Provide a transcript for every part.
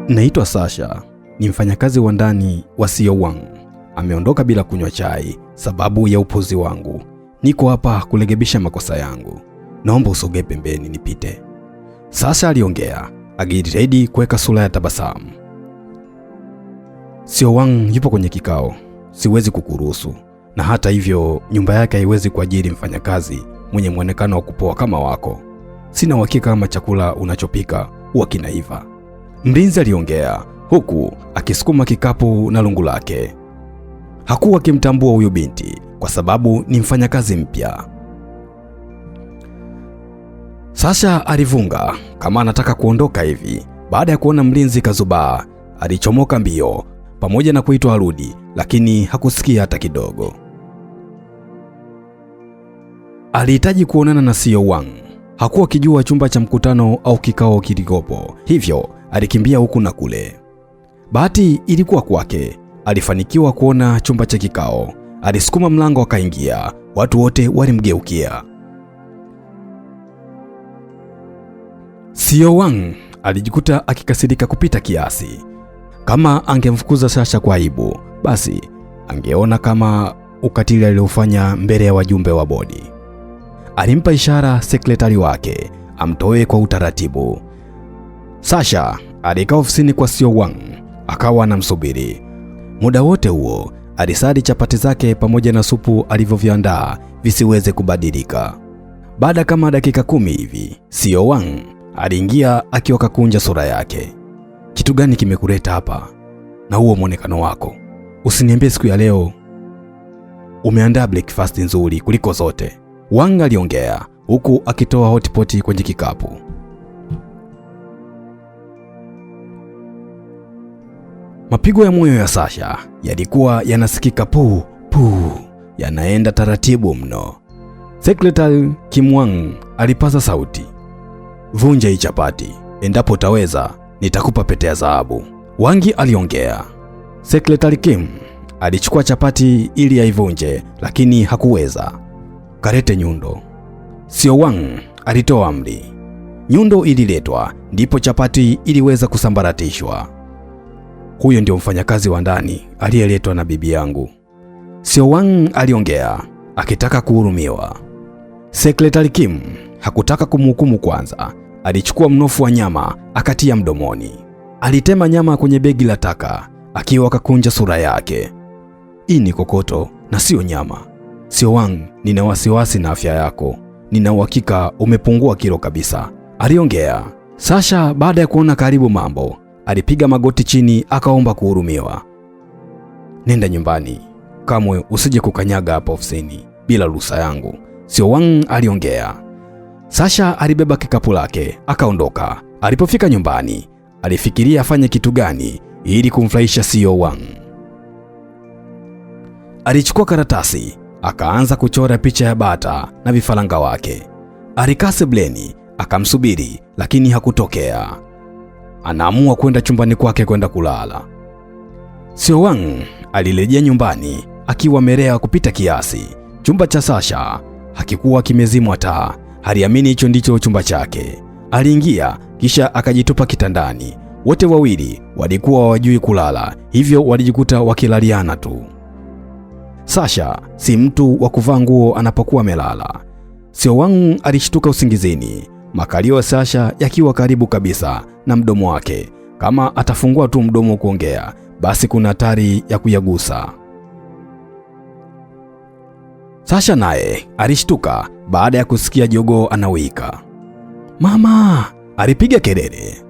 Naitwa Sasha, ni mfanyakazi wa ndani wa CEO Wang. Ameondoka bila kunywa chai sababu ya upuzi wangu. Niko hapa kurekebisha makosa yangu. Naomba usogee pembeni nipite. Sasha aliongea, akijitahidi kuweka sura ya tabasamu. CEO Wang yupo kwenye kikao. Siwezi kukuruhusu. Na hata hivyo, nyumba yake haiwezi kuajiri mfanyakazi mwenye muonekano wa kupoa kama wako. Sina uhakika kama chakula unachopika huwa kinaiva. Mlinzi aliongea huku akisukuma kikapu na lungu lake. Hakuwa akimtambua huyu binti kwa sababu ni mfanyakazi mpya. Sasha alivunga kama anataka kuondoka hivi. Baada ya kuona mlinzi kazubaa, alichomoka mbio pamoja na kuitwa arudi, lakini hakusikia hata kidogo. Alihitaji kuonana na CEO Wang. Hakuwa akijua chumba cha mkutano au kikao kilikopo, hivyo alikimbia huku na kule. Bahati ilikuwa kwake, alifanikiwa kuona chumba cha kikao. Alisukuma mlango akaingia, watu wote walimgeukia. CEO Wang alijikuta akikasirika kupita kiasi. Kama angemfukuza Sasha kwa aibu, basi angeona kama ukatili aliofanya mbele ya wajumbe wa bodi. Alimpa ishara sekretari wake amtoe kwa utaratibu. Sasha alikaa ofisini kwa CEO Wang, akawa anamsubiri. Muda wote huo alisali chapati zake pamoja na supu alivyoviandaa visiweze kubadilika. Baada kama dakika 10 hivi, CEO Wang aliingia akiwa kakunja sura yake. Kitu gani kimekuleta hapa? Na huo muonekano wako? Usiniambie siku ya leo umeandaa breakfast nzuri kuliko zote. Wang aliongea huku akitoa hotpot kwenye kikapu. Mapigo ya moyo ya Sasha yalikuwa yanasikika puu puu, yanaenda taratibu mno. Secretary Kim Wang alipaza sauti, "Vunja hii chapati, endapo utaweza nitakupa pete ya dhahabu." Wangi aliongea. Secretary Kim alichukua chapati ili aivunje, lakini hakuweza. "Karete nyundo." CEO Wang alitoa amri. Nyundo ililetwa, ndipo chapati iliweza kusambaratishwa. "Huyo ndio mfanyakazi wa ndani aliyeletwa na bibi yangu." CEO Wang aliongea akitaka kuhurumiwa. Secretary Kim hakutaka kumhukumu kwanza. Alichukua mnofu wa nyama akatia mdomoni. Alitema nyama kwenye begi la taka akiwa akakunja sura yake. "Hii ni kokoto na sio nyama. CEO Wang, nina wasiwasi na afya yako. Nina uhakika umepungua kilo kabisa," aliongea. Sasha baada ya kuona karibu mambo, alipiga magoti chini akaomba kuhurumiwa. "Nenda nyumbani. Kamwe usije kukanyaga hapa ofisini bila ruhusa yangu," CEO Wang aliongea. Sasha alibeba kikapu lake akaondoka. Alipofika nyumbani, alifikiria afanye kitu gani ili kumfurahisha CEO Wang. Alichukua karatasi akaanza kuchora picha ya bata na vifaranga wake. Alikaa sebleni akamsubiri, lakini hakutokea. Anaamua kwenda chumbani kwake kwenda kulala. CEO Wang alirejea nyumbani akiwa amelea kupita kiasi. Chumba cha Sasha hakikuwa kimezimwa taa. Aliamini hicho ndicho chumba chake. Aliingia kisha akajitupa kitandani. Wote wawili walikuwa hawajui kulala, hivyo walijikuta wakilaliana tu. Sasha si mtu wa kuvaa nguo anapokuwa amelala. CEO Wang alishtuka usingizini, makalio ya Sasha yakiwa karibu kabisa na mdomo wake. Kama atafungua tu mdomo kuongea, basi kuna hatari ya kuyagusa. Sasha naye alishtuka baada ya kusikia jogoo anawika. "Mama!" alipiga kelele.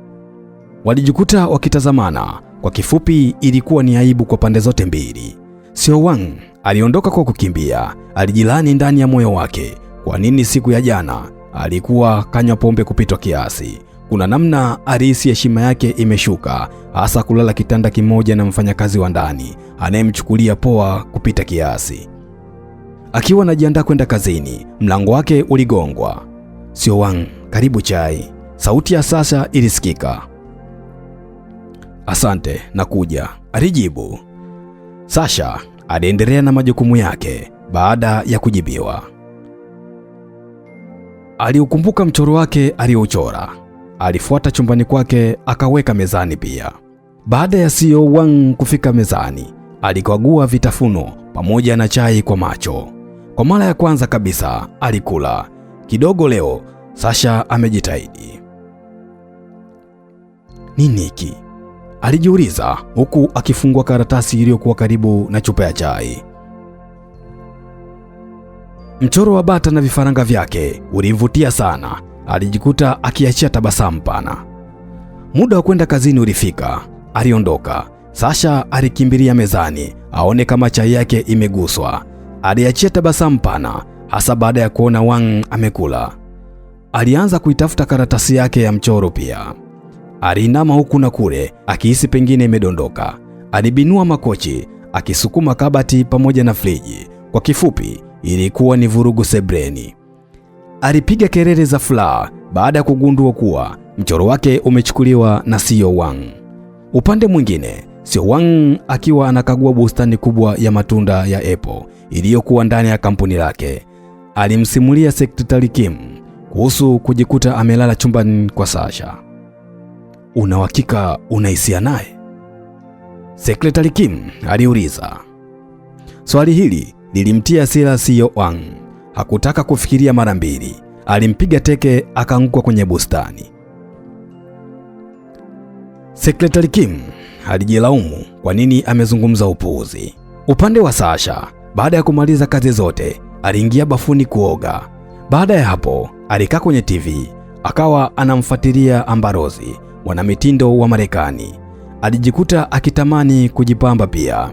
Walijikuta wakitazamana. Kwa kifupi, ilikuwa ni aibu kwa pande zote mbili. CEO Wang aliondoka kwa kukimbia. Alijilani ndani ya moyo wake. Kwa nini siku ya jana alikuwa kanywa pombe kupitwa kiasi? Kuna namna alihisi heshima yake imeshuka, hasa kulala kitanda kimoja na mfanyakazi wa ndani anayemchukulia poa kupita kiasi. Akiwa anajiandaa kwenda kazini, mlango wake uligongwa. "CEO Wang, karibu chai." Sauti ya Sasha ilisikika. "Asante, nakuja," alijibu. Sasha aliendelea na majukumu yake baada ya kujibiwa. Aliukumbuka mchoro wake aliochora. Alifuata chumbani kwake akaweka mezani pia. Baada ya Seo Wang kufika mezani, alikagua vitafuno pamoja na chai kwa macho. Kwa mara ya kwanza kabisa alikula kidogo leo. Sasha amejitahidi. Nini hiki? Alijiuliza huku akifungua karatasi iliyokuwa karibu na chupa ya chai. Mchoro wa bata na vifaranga vyake ulimvutia sana. Alijikuta akiachia tabasamu pana. Muda wa kwenda kazini ulifika. Aliondoka. Sasha alikimbilia mezani aone kama chai yake imeguswa. Aliachia tabasamu pana hasa baada ya kuona Wang amekula. Alianza kuitafuta karatasi yake ya mchoro pia. Alinama huku na kule akihisi pengine imedondoka. Alibinua makochi akisukuma kabati pamoja na friji. Kwa kifupi, ilikuwa ni vurugu sebreni. Alipiga kelele za furaha baada ya kugundua kuwa mchoro wake umechukuliwa na Seo Wang. Upande mwingine, Seo Wang akiwa anakagua bustani kubwa ya matunda ya apple iliyokuwa ndani ya kampuni lake, alimsimulia Sekretari Kim kuhusu kujikuta amelala chumbani kwa Sasha. Una uhakika unahisia naye? Sekretari Kim aliuliza. Swali hili lilimtia hasira Seo Wang. Hakutaka kufikiria mara mbili. Alimpiga teke akaanguka kwenye bustani. Sekretari Kim alijilaumu kwa nini amezungumza upuuzi. Upande wa Sasha, baada ya kumaliza kazi zote, aliingia bafuni kuoga. Baada ya hapo, alikaa kwenye TV akawa anamfuatilia Ambarosi, mwanamitindo wa Marekani. Alijikuta akitamani kujipamba pia.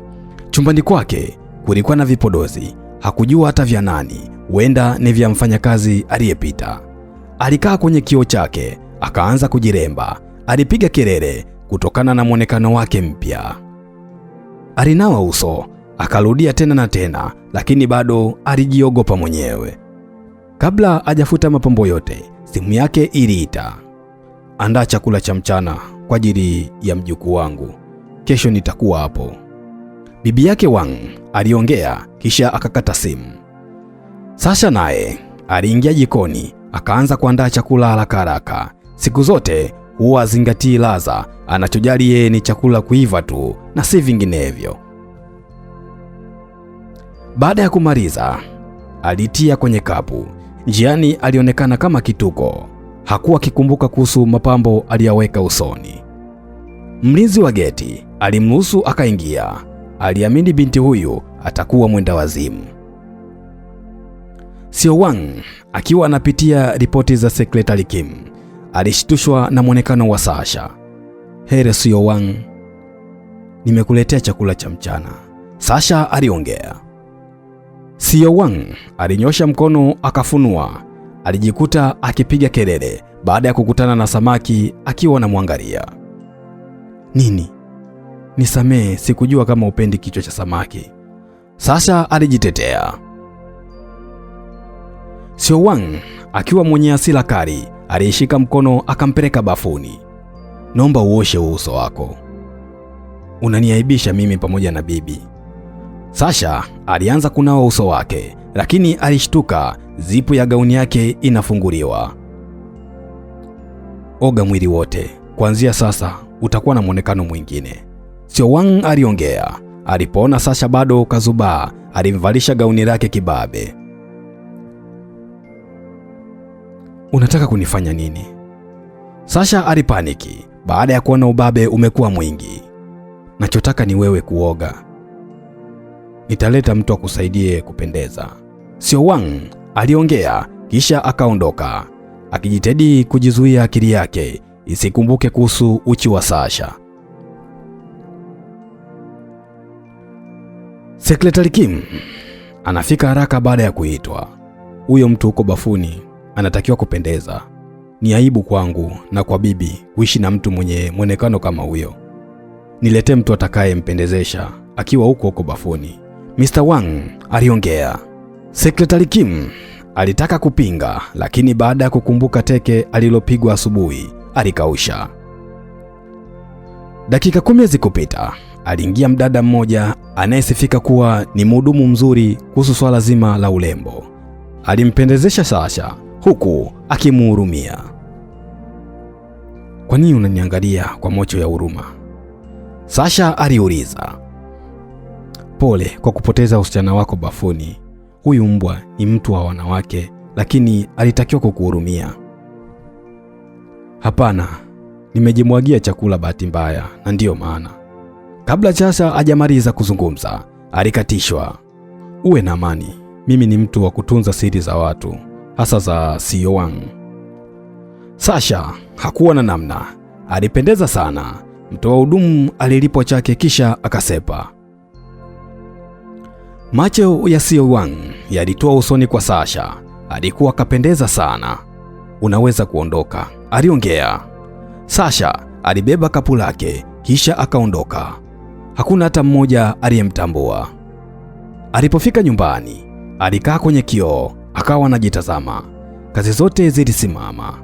Chumbani kwake kulikuwa na vipodozi, hakujua hata vya nani, huenda ni vya mfanyakazi aliyepita. Alikaa kwenye kioo chake akaanza kujiremba. Alipiga kelele kutokana na mwonekano wake mpya. Alinawa uso, akarudia tena na tena, lakini bado alijiogopa mwenyewe. Kabla hajafuta mapambo yote, simu yake iliita. Andaa chakula cha mchana kwa ajili ya mjukuu wangu, kesho nitakuwa hapo. Bibi yake Wang aliongea kisha akakata simu. Sasha naye aliingia jikoni akaanza kuandaa chakula haraka haraka. Siku zote huwa azingatii ladha, anachojali yeye ni chakula kuiva tu na si vinginevyo. Baada ya kumaliza, alitia kwenye kapu. Njiani alionekana kama kituko. Hakuwa akikumbuka kuhusu mapambo aliyaweka usoni. Mlinzi wa geti alimruhusu akaingia. Aliamini binti huyu atakuwa mwenda wazimu. Seo Wang akiwa anapitia ripoti za Sekretari Kim alishtushwa na mwonekano wa Sasha. Here Seo Wang, nimekuletea chakula cha mchana, Sasha aliongea. Seo Wang alinyosha mkono akafunua. Alijikuta akipiga kelele baada ya kukutana na samaki akiwa anamwangalia. Nini? Nisamee, sikujua kama upendi kichwa cha samaki, Sasha alijitetea. Seo Wang akiwa mwenye hasira kali alishika mkono akampeleka bafuni. Naomba uoshe uso wako, unaniaibisha mimi pamoja na bibi. Sasha alianza kunawa uso wake, lakini alishtuka zipu ya gauni yake inafunguliwa. Oga mwili wote, kuanzia sasa utakuwa na mwonekano mwingine, Seo Wang aliongea. Alipoona Sasha bado kazubaa, alimvalisha gauni lake kibabe. Unataka kunifanya nini? Sasha alipaniki baada ya kuona ubabe umekuwa mwingi. Nachotaka ni wewe kuoga. Nitaleta mtu akusaidie kupendeza, Seo Wang aliongea kisha akaondoka, akijitahidi kujizuia akili yake isikumbuke kuhusu uchi wa Sasha. Sekretari Kim anafika haraka baada ya kuitwa. Huyo mtu uko bafuni anatakiwa kupendeza. Ni aibu kwangu na kwa bibi kuishi na mtu mwenye mwonekano kama huyo. Niletee mtu atakayempendezesha akiwa huko bafuni, Mr. Wang aliongea. Sekretari Kim alitaka kupinga, lakini baada ya kukumbuka teke alilopigwa asubuhi, alikausha. Dakika 10 zikupita, aliingia mdada mmoja anayesifika kuwa ni mhudumu mzuri kuhusu swala zima la urembo. Alimpendezesha Sasha huku akimuhurumia. Kwa nini unaniangalia kwa macho ya huruma? Sasha aliuliza. Pole kwa kupoteza usichana wako bafuni. Huyu mbwa ni mtu wa wanawake, lakini alitakiwa kukuhurumia. Hapana, nimejimwagia chakula bahati mbaya na ndiyo maana. Kabla Sasha hajamaliza kuzungumza, alikatishwa. Uwe na amani, mimi ni mtu wa kutunza siri za watu, hasa za Siowan. Sasha hakuwa na namna, alipendeza sana. Mtoa hudumu alilipwa chake kisha akasepa. Macho ya Siowan yalitoa usoni kwa Sasha. Alikuwa kapendeza sana. Unaweza kuondoka, aliongea. Sasha alibeba kapu lake kisha akaondoka. Hakuna hata mmoja aliyemtambua. Alipofika nyumbani, alikaa kwenye kioo akawa anajitazama. Kazi zote zilisimama.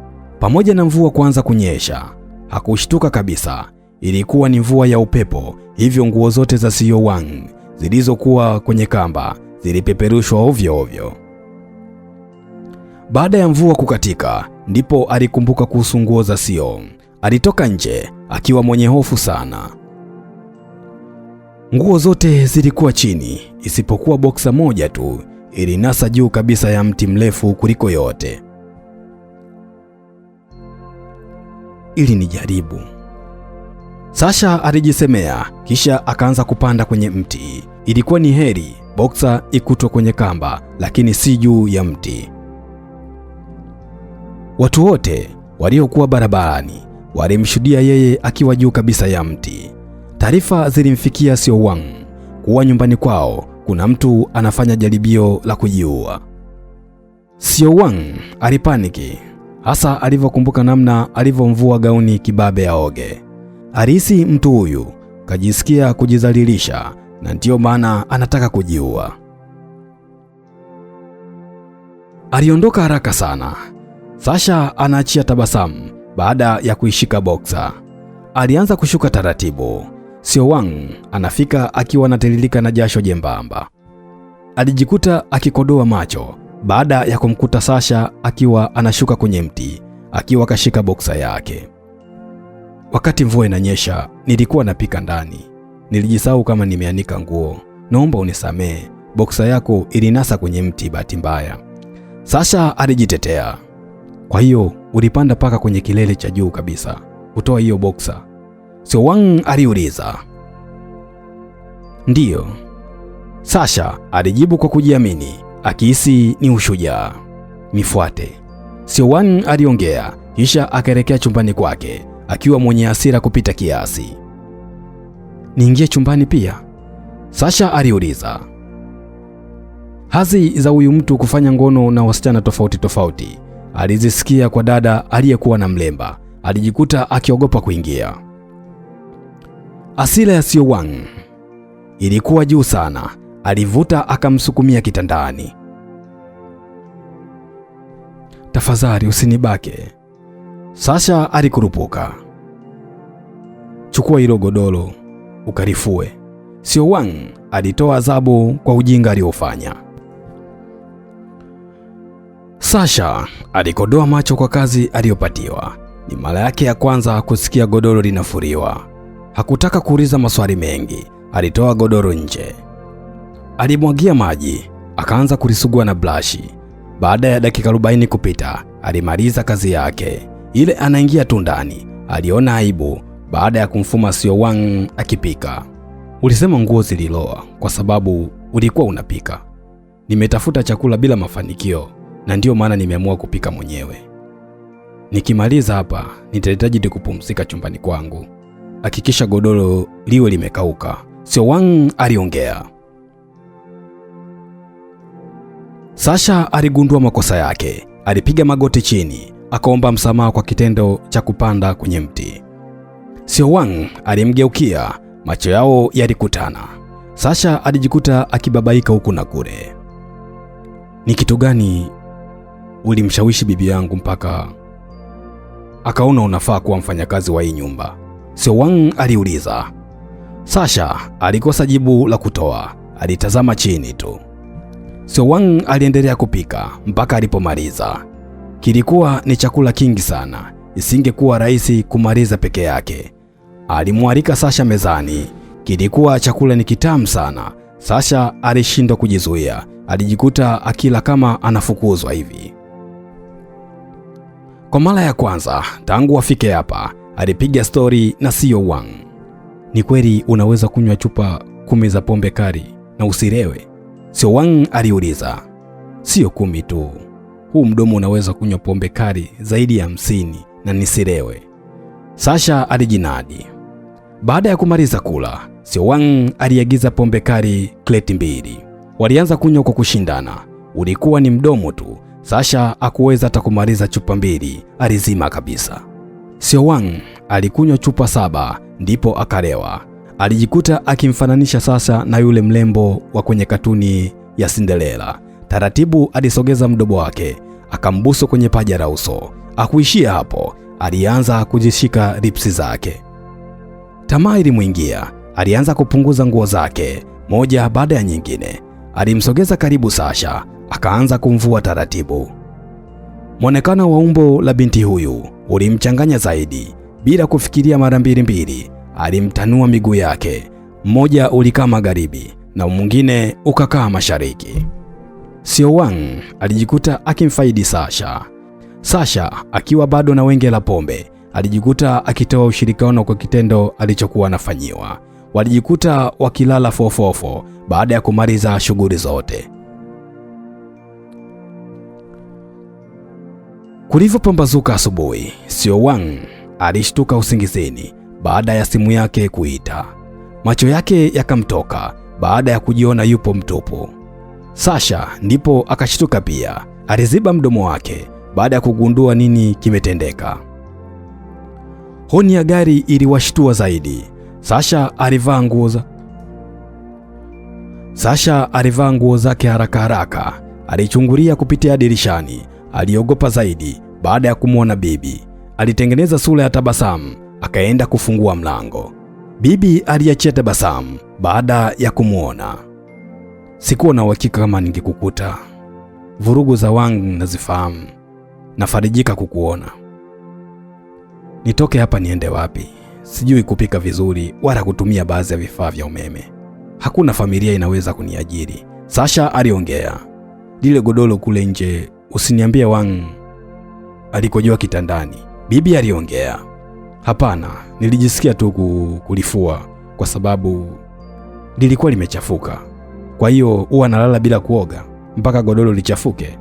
Pamoja na mvua kuanza kunyesha, hakushtuka kabisa. Ilikuwa ni mvua ya upepo, hivyo nguo zote za Siowan zilizokuwa kwenye kamba zilipeperushwa ovyo ovyo. Baada ya mvua kukatika, ndipo alikumbuka kuhusu nguo za Sio. Alitoka nje akiwa mwenye hofu sana. Nguo zote zilikuwa chini, isipokuwa boksa moja tu ilinasa juu kabisa ya mti mrefu kuliko yote. Ili ni jaribu, Sasha alijisemea, kisha akaanza kupanda kwenye mti. Ilikuwa ni heri boksa ikutwe kwenye kamba, lakini si juu ya mti. Watu wote waliokuwa barabarani walimshuhudia yeye akiwa juu kabisa ya mti. Taarifa zilimfikia Siowan kuwa nyumbani kwao kuna mtu anafanya jaribio la kujiua. Siowan alipaniki, hasa alivyokumbuka namna alivyomvua gauni kibabe aoge. Alihisi mtu huyu kajisikia kujidhalilisha na ndiyo maana anataka kujiua. Aliondoka haraka sana. Sasha anaachia tabasamu baada ya kuishika boksa. Alianza kushuka taratibu. Siowan anafika akiwa anatiririka na jasho jembamba. Alijikuta akikodoa macho baada ya kumkuta Sasha akiwa anashuka kwenye mti akiwa kashika boksa yake. Wakati mvua inanyesha, nilikuwa napika ndani. Nilijisahau kama nimeanika nguo. Naomba unisamee. Boksa yako ilinasa kwenye mti bahati mbaya. Sasha alijitetea. Kwa hiyo ulipanda paka kwenye kilele cha juu kabisa kutoa hiyo boksa? Siowan aliuliza. Ndiyo, Sasha alijibu kwa kujiamini, akihisi ni ushujaa. Nifuate, Siowan aliongea, kisha akaelekea chumbani kwake akiwa mwenye hasira kupita kiasi. Niingie chumbani pia? Sasha aliuliza. Hazi za huyu mtu kufanya ngono na wasichana tofauti tofauti alizisikia kwa dada aliyekuwa na mlemba. Alijikuta akiogopa kuingia. Hasira ya Siowan ilikuwa juu sana. Alivuta akamsukumia kitandani. Tafadhali usinibake. Sasha alikurupuka. Chukua hilo godoro ukarifue. Siowan alitoa adhabu kwa ujinga aliofanya. Sasha alikodoa macho kwa kazi aliyopatiwa. Ni mara yake ya kwanza kusikia godoro linafuriwa. Hakutaka kuuliza maswali mengi. Alitoa godoro nje. Alimwagia maji, akaanza kulisugua na blashi. Baada ya dakika 40 kupita, alimaliza kazi yake. Ile anaingia tu ndani, aliona aibu baada ya kumfuma Siowan akipika. Ulisema nguo zililoa kwa sababu ulikuwa unapika. Nimetafuta chakula bila mafanikio na ndiyo maana nimeamua kupika mwenyewe. Nikimaliza hapa, nitahitaji kupumzika chumbani kwangu. Hakikisha godoro liwe limekauka, Siowan aliongea. Sasha aligundua makosa yake. Alipiga magoti chini, akaomba msamaha kwa kitendo cha kupanda kwenye mti. Siowan alimgeukia, macho yao yalikutana. Sasha alijikuta akibabaika huku na kule. Ni kitu gani ulimshawishi bibi yangu mpaka akaona unafaa kuwa mfanyakazi wa hii nyumba? Siowan aliuliza. Sasha alikosa jibu la kutoa. Alitazama chini tu. Siowan aliendelea kupika mpaka alipomaliza. Kilikuwa ni chakula kingi sana, isingekuwa rahisi kumaliza peke yake. Alimwalika Sasha mezani. Kilikuwa chakula ni kitamu sana. Sasha alishindwa kujizuia, alijikuta akila kama anafukuzwa hivi. Kwa mara ya kwanza tangu afike hapa, alipiga stori na Seo Wang. Ni kweli unaweza kunywa chupa 10 za pombe kali na usilewe? Seo Wang aliuliza. Sio 10 tu, huu mdomo unaweza kunywa pombe kali zaidi ya 50 na nisilewe, Sasha alijinadi. Baada ya kumaliza kula, Seo Wang aliagiza pombe kali kreti 2. Walianza kunywa kwa kushindana. Ulikuwa ni mdomo tu. Sasha hakuweza hata kumaliza chupa 2, alizima kabisa. Seo Wang alikunywa chupa 7 ndipo akalewa. Alijikuta akimfananisha Sasha na yule mlembo wa kwenye katuni ya Cinderella. Taratibu alisogeza mdomo wake, akambusu kwenye paja la uso. Hakuishia hapo, alianza kujishika lipsi zake. Tamaa ilimwingia, alianza kupunguza nguo zake moja baada ya nyingine. Alimsogeza karibu Sasha, akaanza kumvua taratibu. Mwonekano wa umbo la binti huyu ulimchanganya zaidi. Bila kufikiria mara mbili, alimtanua miguu yake. Mmoja ulikaa magharibi na mwingine ukakaa mashariki. Seo Wang alijikuta akimfaidi Sasha. Sasha akiwa bado na wenge la pombe, alijikuta akitoa ushirikiano kwa kitendo alichokuwa anafanyiwa. Walijikuta wakilala fofofo baada ya kumaliza shughuli zote. Kulivyopambazuka asubuhi, Seo Wang alishtuka usingizini baada ya simu yake kuita. Macho yake yakamtoka baada ya kujiona yupo mtupu. Sasha ndipo akashtuka pia. Aliziba mdomo wake baada ya kugundua nini kimetendeka. Honi ya gari iliwashtua zaidi. Sasha alivaa nguo zake haraka. Alichungulia kupitia dirishani. Aliogopa zaidi baada ya kumwona bibi. Alitengeneza sura ya tabasamu, akaenda kufungua mlango. Bibi aliachia tabasamu baada ya kumwona. Sikuwa na uhakika kama ningekukuta. Vurugu za Wang nazifahamu. Nafarijika kukuona. Nitoke hapa niende wapi? Sijui kupika vizuri wala kutumia baadhi ya vifaa vya umeme. Hakuna familia inaweza kuniajiri, Sasha aliongea. Lile godoro kule nje, usiniambie Wang alikojoa kitandani, bibi aliongea. Hapana, nilijisikia tu kulifua kwa sababu lilikuwa limechafuka. Kwa hiyo huwa nalala bila kuoga mpaka godoro lichafuke,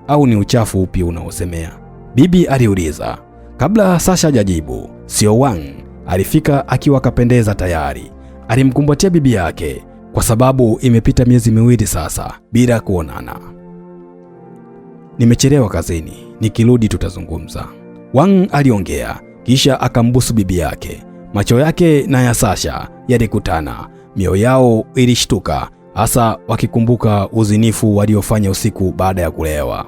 au ni uchafu upi unaosemea? Bibi aliuliza. Kabla Sasha hajajibu, Seo Wang alifika akiwa kapendeza tayari. Alimkumbatia bibi yake kwa sababu imepita miezi 2 sasa bila kuonana. Nimechelewa kazini, nikirudi tutazungumza, Wang aliongea, kisha akambusu bibi yake. Macho yake na ya Sasha yalikutana. Mioyo yao ilishtuka, hasa wakikumbuka uzinifu waliofanya usiku baada ya kulewa.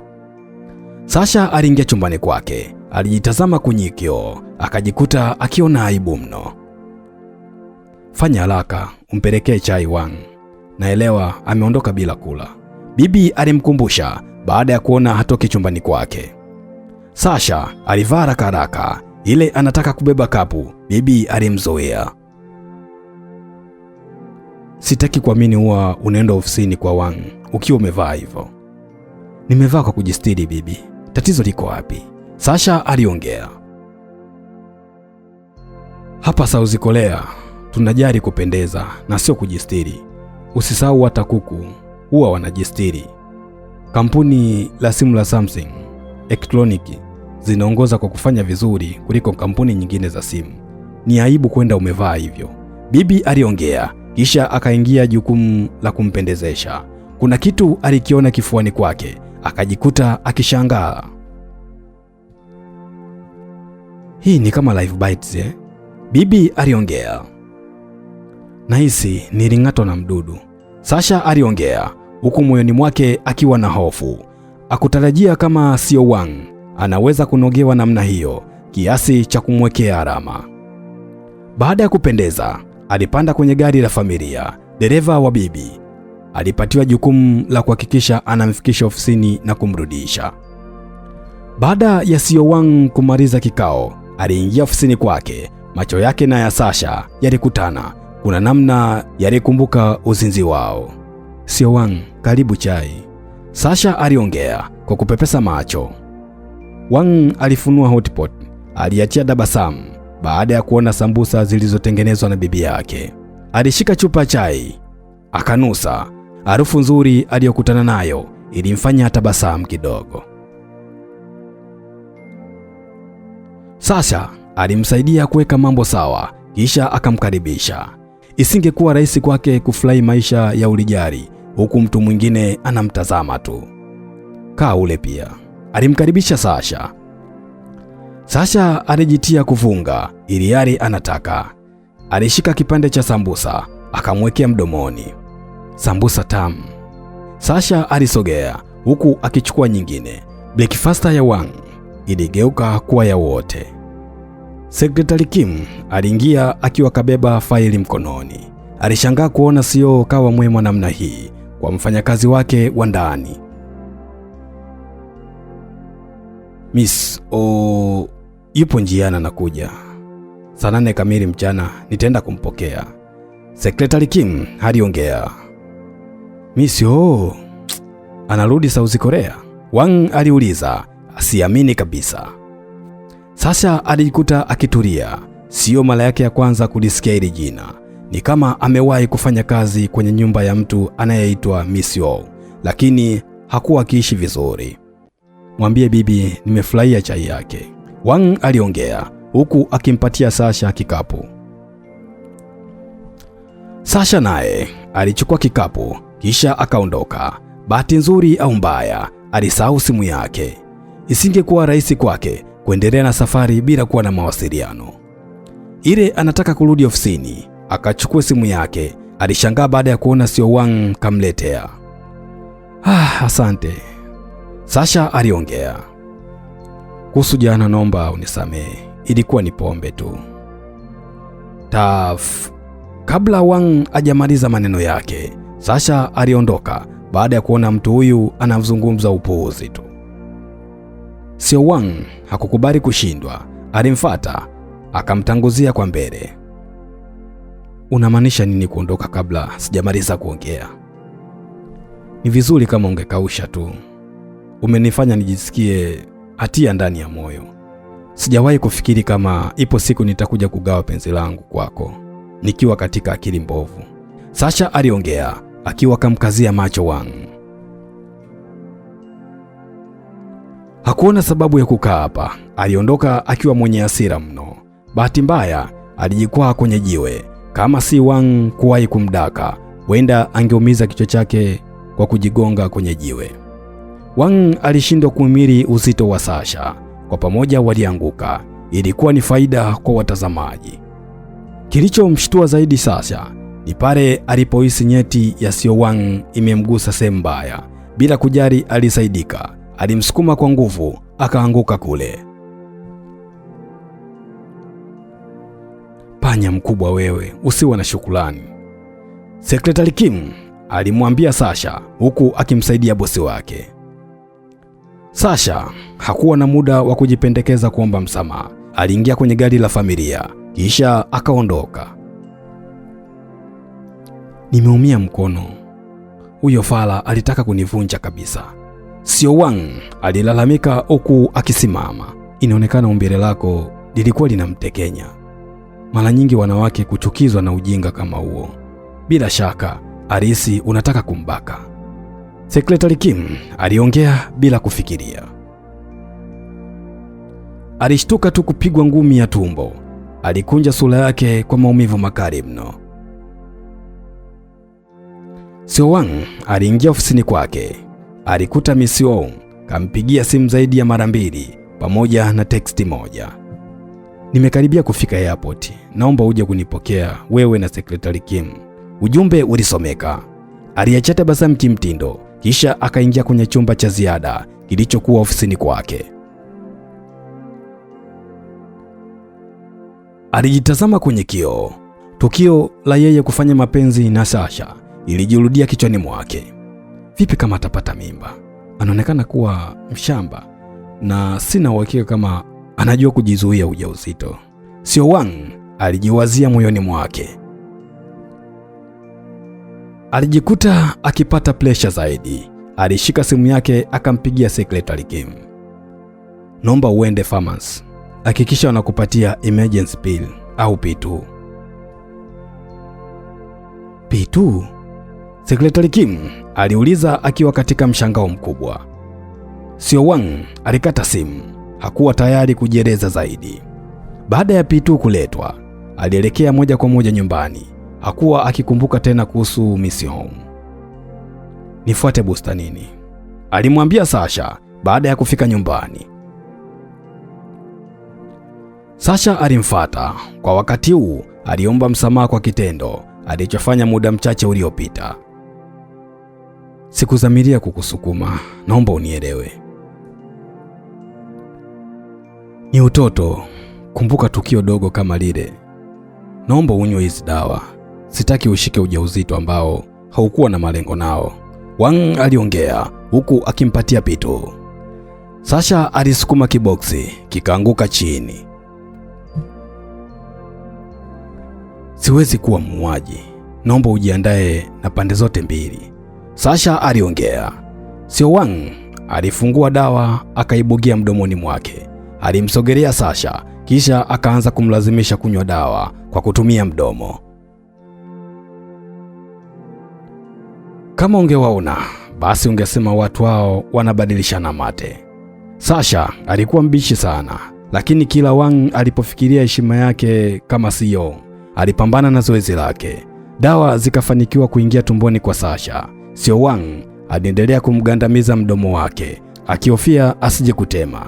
Sasha aliingia chumbani kwake. Alijitazama kwenye kioo, akajikuta akiona aibu mno. Fanya haraka, umpelekee chai Wang. Naelewa ameondoka bila kula, bibi alimkumbusha baada ya kuona hatoki chumbani kwake. Sasha alivaa haraka ile anataka kubeba kapu, bibi alimzoea. Sitaki kuamini huwa unaenda ofisini kwa Wang ukiwa umevaa hivyo. Nimevaa kwa kujistiri bibi, tatizo liko wapi? Sasha aliongea. Hapa South Korea tunajali kupendeza na sio kujistiri. Usisahau hata kuku huwa wanajistiri. Kampuni la simu la Samsung Electronic zinaongoza kwa kufanya vizuri kuliko kampuni nyingine za simu. Ni aibu kwenda umevaa hivyo, bibi aliongea, kisha akaingia jukumu la kumpendezesha. Kuna kitu alikiona kifuani kwake, akajikuta akishangaa. Hii ni kama live bites bibi aliongea. Nahisi niling'atwa na mdudu, Sasha aliongea, huku moyoni mwake akiwa na hofu. Akutarajia kama Seo Wang anaweza kunogewa namna hiyo kiasi cha kumwekea alama. Baada ya kupendeza, alipanda kwenye gari la familia. Dereva wa bibi alipatiwa jukumu la kuhakikisha anamfikisha ofisini na kumrudisha. Baada ya Seo Wang kumaliza kikao, aliingia ofisini kwake. Macho yake na ya Sasha yalikutana. Kuna namna yalikumbuka uzinzi wao. Sio Wang, karibu chai, Sasha aliongea kwa kupepesa macho. Wang alifunua hotpot, aliachia tabasamu baada ya kuona sambusa zilizotengenezwa na bibi yake. Alishika chupa chai, akanusa. Harufu nzuri aliyokutana nayo ilimfanya tabasamu kidogo. Sasha alimsaidia kuweka mambo sawa, kisha akamkaribisha. Isingekuwa rahisi kwake kufurahi maisha ya ulijari huku mtu mwingine anamtazama tu. Kaa ule pia, alimkaribisha Sasha. Sasha alijitia kuvunga ili yari anataka. Alishika kipande cha sambusa, akamwekea mdomoni. Sambusa tamu. Sasha alisogea huku akichukua nyingine. Breakfast ya Wang iligeuka kuwa ya wote. Sekretari Kim aliingia akiwa kabeba faili mkononi. Alishangaa kuona CEO kawa mwema namna hii kwa mfanyakazi wake wa ndani. Miss, yupo njiani anakuja. Saa 8 kamili mchana nitaenda kumpokea. Sekretari Kim aliongea. Miss, anarudi South Korea? Wang aliuliza, asiamini kabisa. Sasha alijikuta akitulia. Sio mara yake ya kwanza kulisikia hili jina. Ni kama amewahi kufanya kazi kwenye nyumba ya mtu anayeitwa Miss Yo, lakini hakuwa akiishi vizuri. Mwambie bibi nimefurahia chai yake, Wang aliongea huku akimpatia Sasha kikapu. Sasha naye alichukua kikapu kisha akaondoka. Bahati nzuri au mbaya, alisahau simu yake. Isingekuwa rahisi kwake kuendelea na safari bila kuwa na mawasiliano. Ile anataka kurudi ofisini, akachukua simu yake. Alishangaa baada ya kuona sio Wang kamletea. Asante, Sasha aliongea. Kuhusu jana naomba unisamehe, ilikuwa ni pombe tu. Kabla Wang hajamaliza maneno yake, Sasha aliondoka baada ya kuona mtu huyu anazungumza upuuzi tu. Sio Wang hakukubali kushindwa. Alimfuata, akamtanguzia kwa mbele. Unamaanisha nini kuondoka kabla sijamaliza kuongea? Ni vizuri kama ungekausha tu. Umenifanya nijisikie hatia ndani ya moyo. Sijawahi kufikiri kama ipo siku nitakuja kugawa penzi langu kwako nikiwa katika akili mbovu, Sasha aliongea akiwa kamkazia macho Wang. Hakuona sababu ya kukaa hapa. Aliondoka akiwa mwenye hasira mno. Bahati mbaya alijikwaa kwenye jiwe. Kama si Wang kuwahi kumdaka, huenda angeumiza kichwa chake kwa kujigonga kwenye jiwe. Wang alishindwa kuhimili uzito wa Sasha. Kwa pamoja walianguka. Ilikuwa ni faida kwa watazamaji. Kilichomshtua zaidi Sasha ni pale alipohisi nyeti ya sio Wang imemgusa sehemu mbaya. Bila kujali alisaidika. Alimsukuma kwa nguvu, akaanguka kule. Panya mkubwa wewe, usiwe na shukrani, Sekretari Kim alimwambia Sasha huku akimsaidia bosi wake. Sasha hakuwa na muda wa kujipendekeza kuomba msamaha. Aliingia kwenye gari la familia kisha akaondoka. Nimeumia mkono. Huyo fala alitaka kunivunja kabisa, sio Wang alilalamika huku akisimama. Inaonekana umbile lako lilikuwa linamtekenya. Mara nyingi wanawake kuchukizwa na ujinga kama huo. Bila shaka alihisi unataka kumbaka, Sekretari Kim aliongea bila kufikiria. Alishtuka tu kupigwa ngumi ya tumbo. Alikunja sura yake kwa maumivu makali mno. Sio Wang aliingia ofisini kwake. Alikuta Miss Wong kampigia simu zaidi ya mara 2 pamoja na teksti moja. Nimekaribia kufika airport. Naomba uje kunipokea wewe na Sekretari Kim. Ujumbe ulisomeka. Aliacha tabasamu kimtindo kisha akaingia kwenye chumba cha ziada kilichokuwa ofisini kwake. Alijitazama kwenye kioo. Tukio la yeye kufanya mapenzi na Sasha ilijirudia kichwani mwake. Vipi kama atapata mimba? Anaonekana kuwa mshamba na sina uhakika kama anajua kujizuia ujauzito. Sio Wang alijiwazia moyoni mwake. Alijikuta akipata presha zaidi. Alishika simu yake akampigia Secretary Kim. Naomba uende pharmacy. Hakikisha wanakupatia emergency pill au P2. P2? Secretary Kim aliuliza akiwa katika mshangao mkubwa. Sio Wang alikata simu. Hakuwa tayari kujieleza zaidi. Baada ya P2 kuletwa, alielekea moja kwa moja nyumbani. Hakuwa akikumbuka tena kuhusu mission. Nifuate bustanini, alimwambia Sasha baada ya kufika nyumbani. Sasha alimfuata. Kwa wakati huu aliomba msamaha kwa kitendo alichofanya muda mchache uliopita. Sikudhamiria kukusukuma, naomba unielewe. Ni utoto, kumbuka tukio dogo kama lile. Naomba unywe hizi dawa. Sitaki ushike ujauzito ambao haukuwa na malengo nao, Wang aliongea huku akimpatia P2. Sasha alisukuma kiboksi kikaanguka chini. Siwezi kuwa muuaji, naomba ujiandae na pande zote mbili, Sasha aliongea. Sio Wang alifungua dawa akaibugia mdomoni mwake. Alimsogelea Sasha kisha akaanza kumlazimisha kunywa dawa kwa kutumia mdomo. Kama ungewaona basi ungesema watu hao wanabadilishana mate. Sasha alikuwa mbishi sana, lakini kila Wang alipofikiria heshima yake kama CEO, alipambana na zoezi lake. Dawa zikafanikiwa kuingia tumboni kwa Sasha. Sio Wang aliendelea kumgandamiza mdomo wake akihofia asije kutema.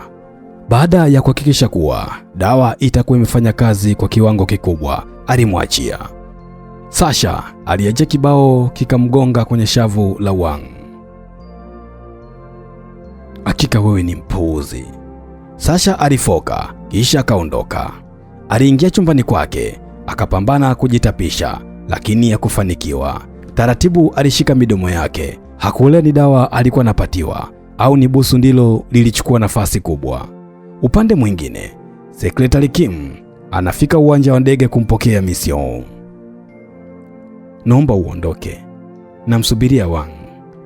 Baada ya kuhakikisha kuwa dawa itakuwa imefanya kazi kwa kiwango kikubwa, alimwachia. Sasha aliacha kibao kikamgonga kwenye shavu la Wang. Hakika wewe ni mpuuzi, Sasha alifoka kisha akaondoka. Aliingia chumbani kwake akapambana kujitapisha, lakini hakufanikiwa. Taratibu alishika midomo yake. Hakuelewa ni dawa alikuwa anapatiwa au ni busu ndilo lilichukua nafasi kubwa. Upande mwingine, Secretary Kim anafika uwanja wa ndege kumpokea mission. Naomba uondoke, namsubiria Wang,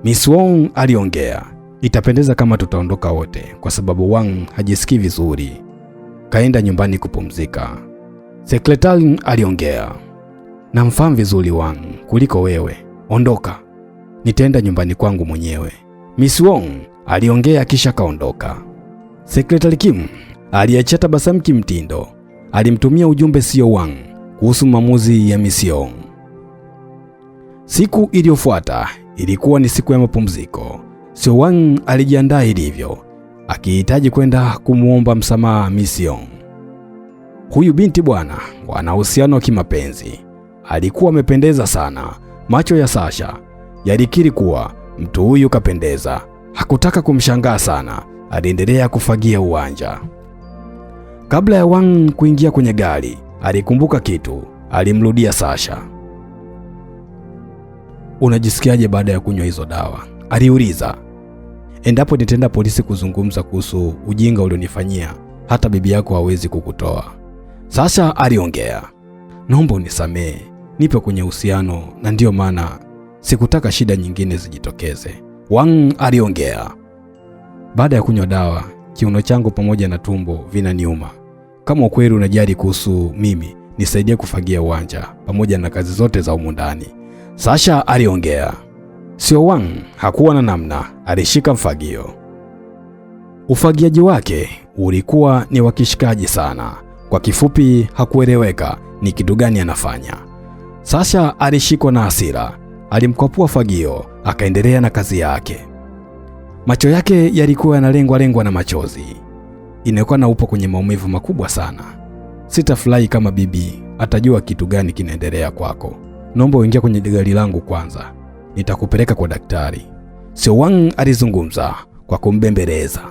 Miss Wong aliongea. Itapendeza kama tutaondoka wote kwa sababu Wang hajisikii vizuri. Kaenda nyumbani kupumzika, Secretary aliongea. Namfahamu vizuri Wang kuliko wewe. Ondoka, nitaenda nyumbani kwangu mwenyewe, Miss Wong aliongea kisha kaondoka. Secretary Kim aliachia tabasamu kimtindo. Alimtumia ujumbe Sio Wang kuhusu maamuzi ya Miss Wong. Siku iliyofuata ilikuwa ni siku ya mapumziko. Sio Wang alijiandaa ilivyo, akihitaji kwenda kumuomba msamaha Miss Wong. Huyu binti bwana wana uhusiano wa kimapenzi. Alikuwa amependeza sana. Macho ya Sasha yalikiri kuwa mtu huyu kapendeza. Hakutaka kumshangaa sana. Aliendelea kufagia uwanja. Kabla ya Wang kuingia kwenye gari, alikumbuka kitu. Alimrudia Sasha. Unajisikiaje baada ya kunywa hizo dawa? Aliuliza. Endapo nitaenda polisi kuzungumza kuhusu ujinga ulionifanyia, hata bibi yako hawezi kukutoa, Sasha aliongea. Naomba unisamehe, nipo kwenye uhusiano na ndio maana sikutaka shida nyingine zijitokeze, Wang aliongea. Baada ya kunywa dawa, kiuno changu pamoja na tumbo vinaniuma. Kama ukweli unajali kuhusu mimi, nisaidie kufagia uwanja pamoja na kazi zote za humu ndani, Sasha aliongea. Sio Wang hakuwa na namna, alishika mfagio. Ufagiaji wake ulikuwa ni wa kishikaji sana. Kwa kifupi hakueleweka ni kitu gani anafanya. Sasha alishikwa na hasira, alimkopua fagio, akaendelea na kazi yake. Macho yake yalikuwa yanalengwa na machozi. Inakuwa na upo kwenye maumivu makubwa sana. Sitafurahi kama bibi atajua kitu gani kinaendelea kwako. Naomba uingie kwenye gari langu kwanza, nitakupeleka kwa daktari, Sio Wang alizungumza kwa kumbembeleza.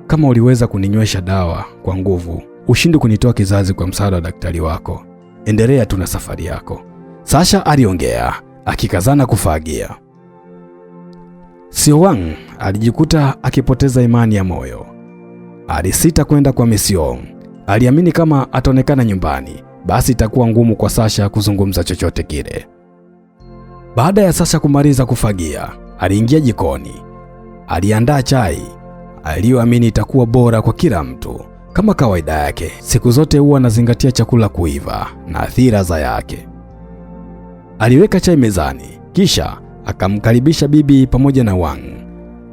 Kama uliweza kuninywesha dawa kwa nguvu, ushindi kunitoa kizazi kwa msaada wa daktari wako. Endelea tu na safari yako, Sasha aliongea akikazana kufagia. Sio Wang alijikuta akipoteza imani ya moyo. Alisita kwenda kwa Miss Wong, Aliamini kama ataonekana nyumbani, basi itakuwa ngumu kwa Sasha kuzungumza chochote kile. Baada ya Sasha kumaliza kufagia, aliingia jikoni. Aliandaa chai aliyoamini itakuwa bora kwa kila mtu. Kama kawaida yake, siku zote huwa anazingatia chakula kuiva na athira yake. Aliweka chai mezani, kisha akamkaribisha bibi pamoja na Wang.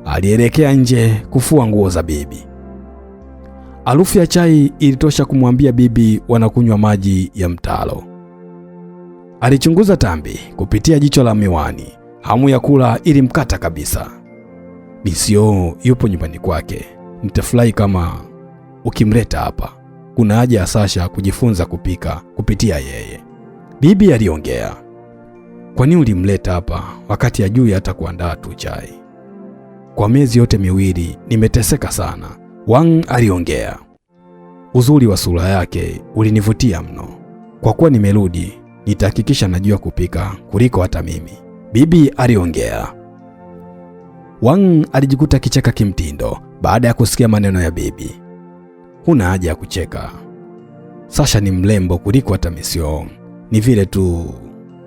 Alielekea nje kufua nguo za bibi. Harufu ya chai ilitosha kumwambia bibi wanakunywa maji ya mtalo. Alichunguza tambi kupitia jicho la miwani. Hamu ya kula ilimkata kabisa. Misio yupo nyumbani kwake. Nitafurahi kama ukimleta hapa. Kuna haja ya Sasha kujifunza kupika kupitia yeye. Bibi aliongea. Kwa nini ulimleta hapa wakati hajui hata kuandaa tu chai? Kwa miezi yote miwili nimeteseka sana, Wang aliongea. Uzuri wa sura yake ulinivutia mno. Kwa kuwa nimerudi, nitahakikisha najua kupika kuliko hata mimi, bibi aliongea. Wang alijikuta kicheka kimtindo baada ya kusikia maneno ya bibi. Huna haja ya kucheka. Sasha ni mrembo kuliko hata Misio. Ni vile tu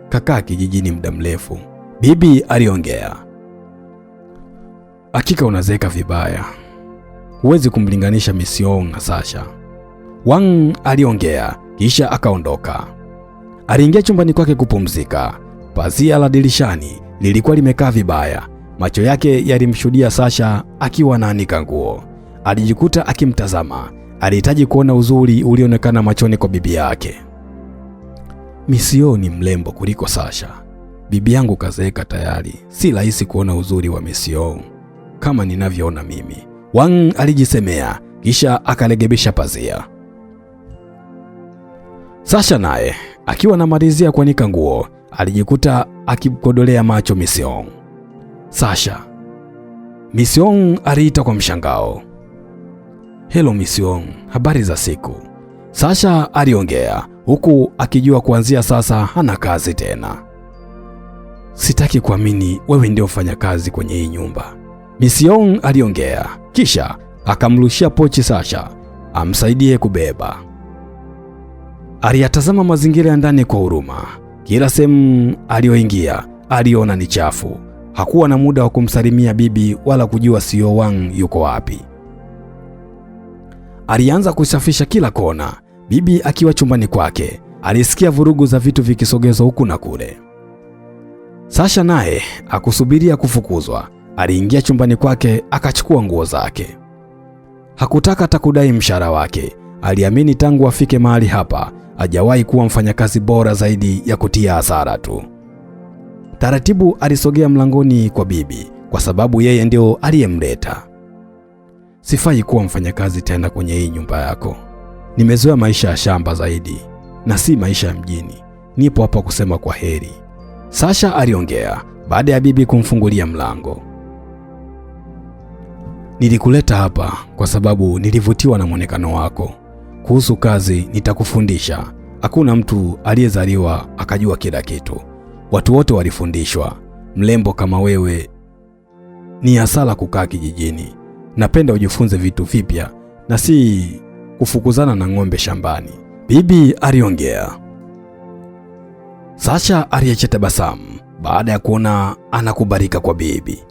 kakaa kijijini muda mrefu, bibi aliongea. Hakika unazeeka vibaya. Huwezi kumlinganisha Misio na Sasha, Wang aliongea, kisha akaondoka. Aliingia chumbani kwake kupumzika. Pazia la dirishani lilikuwa limekaa vibaya. Macho yake yalimshuhudia Sasha akiwa anaanika nguo. Alijikuta akimtazama. Alihitaji kuona uzuri ulioonekana machoni kwa bibi yake. Misio ni mrembo kuliko Sasha. Bibi yangu kazeeka tayari. Si rahisi kuona uzuri wa Misio kama ninavyoona mimi, Wang alijisemea, kisha akarekebisha pazia. Sasha naye akiwa anamalizia kuanika nguo, alijikuta akikodolea macho Misio. Sasha. Misio aliita kwa mshangao. Hello Misio, habari za siku? Sasha aliongea huku akijua kuanzia sasa hana kazi tena. Sitaki kuamini wewe ndio mfanya kazi kwenye hii nyumba, Misio aliongea, kisha akamrushia pochi Sasha amsaidie kubeba. Aliyatazama mazingira ya ndani kwa huruma. Kila sehemu aliyoingia aliona ni chafu. Hakuwa na muda wa kumsalimia bibi wala kujua Sio Wang yuko wapi. Alianza kusafisha kila kona. Bibi akiwa chumbani kwake, alisikia vurugu za vitu vikisogezwa huku na kule. Sasha naye akusubiria kufukuzwa. Aliingia chumbani kwake akachukua nguo zake. Hakutaka hata kudai mshahara wake. Aliamini tangu afike mahali hapa hajawahi kuwa mfanyakazi bora zaidi ya kutia hasara tu. Taratibu alisogea mlangoni kwa bibi kwa sababu yeye ndio aliyemleta. Sifai kuwa mfanyakazi tena kwenye hii nyumba yako. Nimezoea maisha ya shamba zaidi na si maisha ya mjini. Nipo hapa kusema kwa heri, Sasha aliongea baada ya bibi kumfungulia mlango. Nilikuleta hapa kwa sababu nilivutiwa na muonekano wako. Kuhusu kazi nitakufundisha. Hakuna mtu aliyezaliwa akajua kila kitu. Watu wote walifundishwa. Mrembo kama wewe ni hasara kukaa kijijini. Napenda ujifunze vitu vipya na si kufukuzana na ng'ombe shambani, bibi aliongea. Sasha aliacha tabasamu baada ya kuona anakubalika kwa bibi.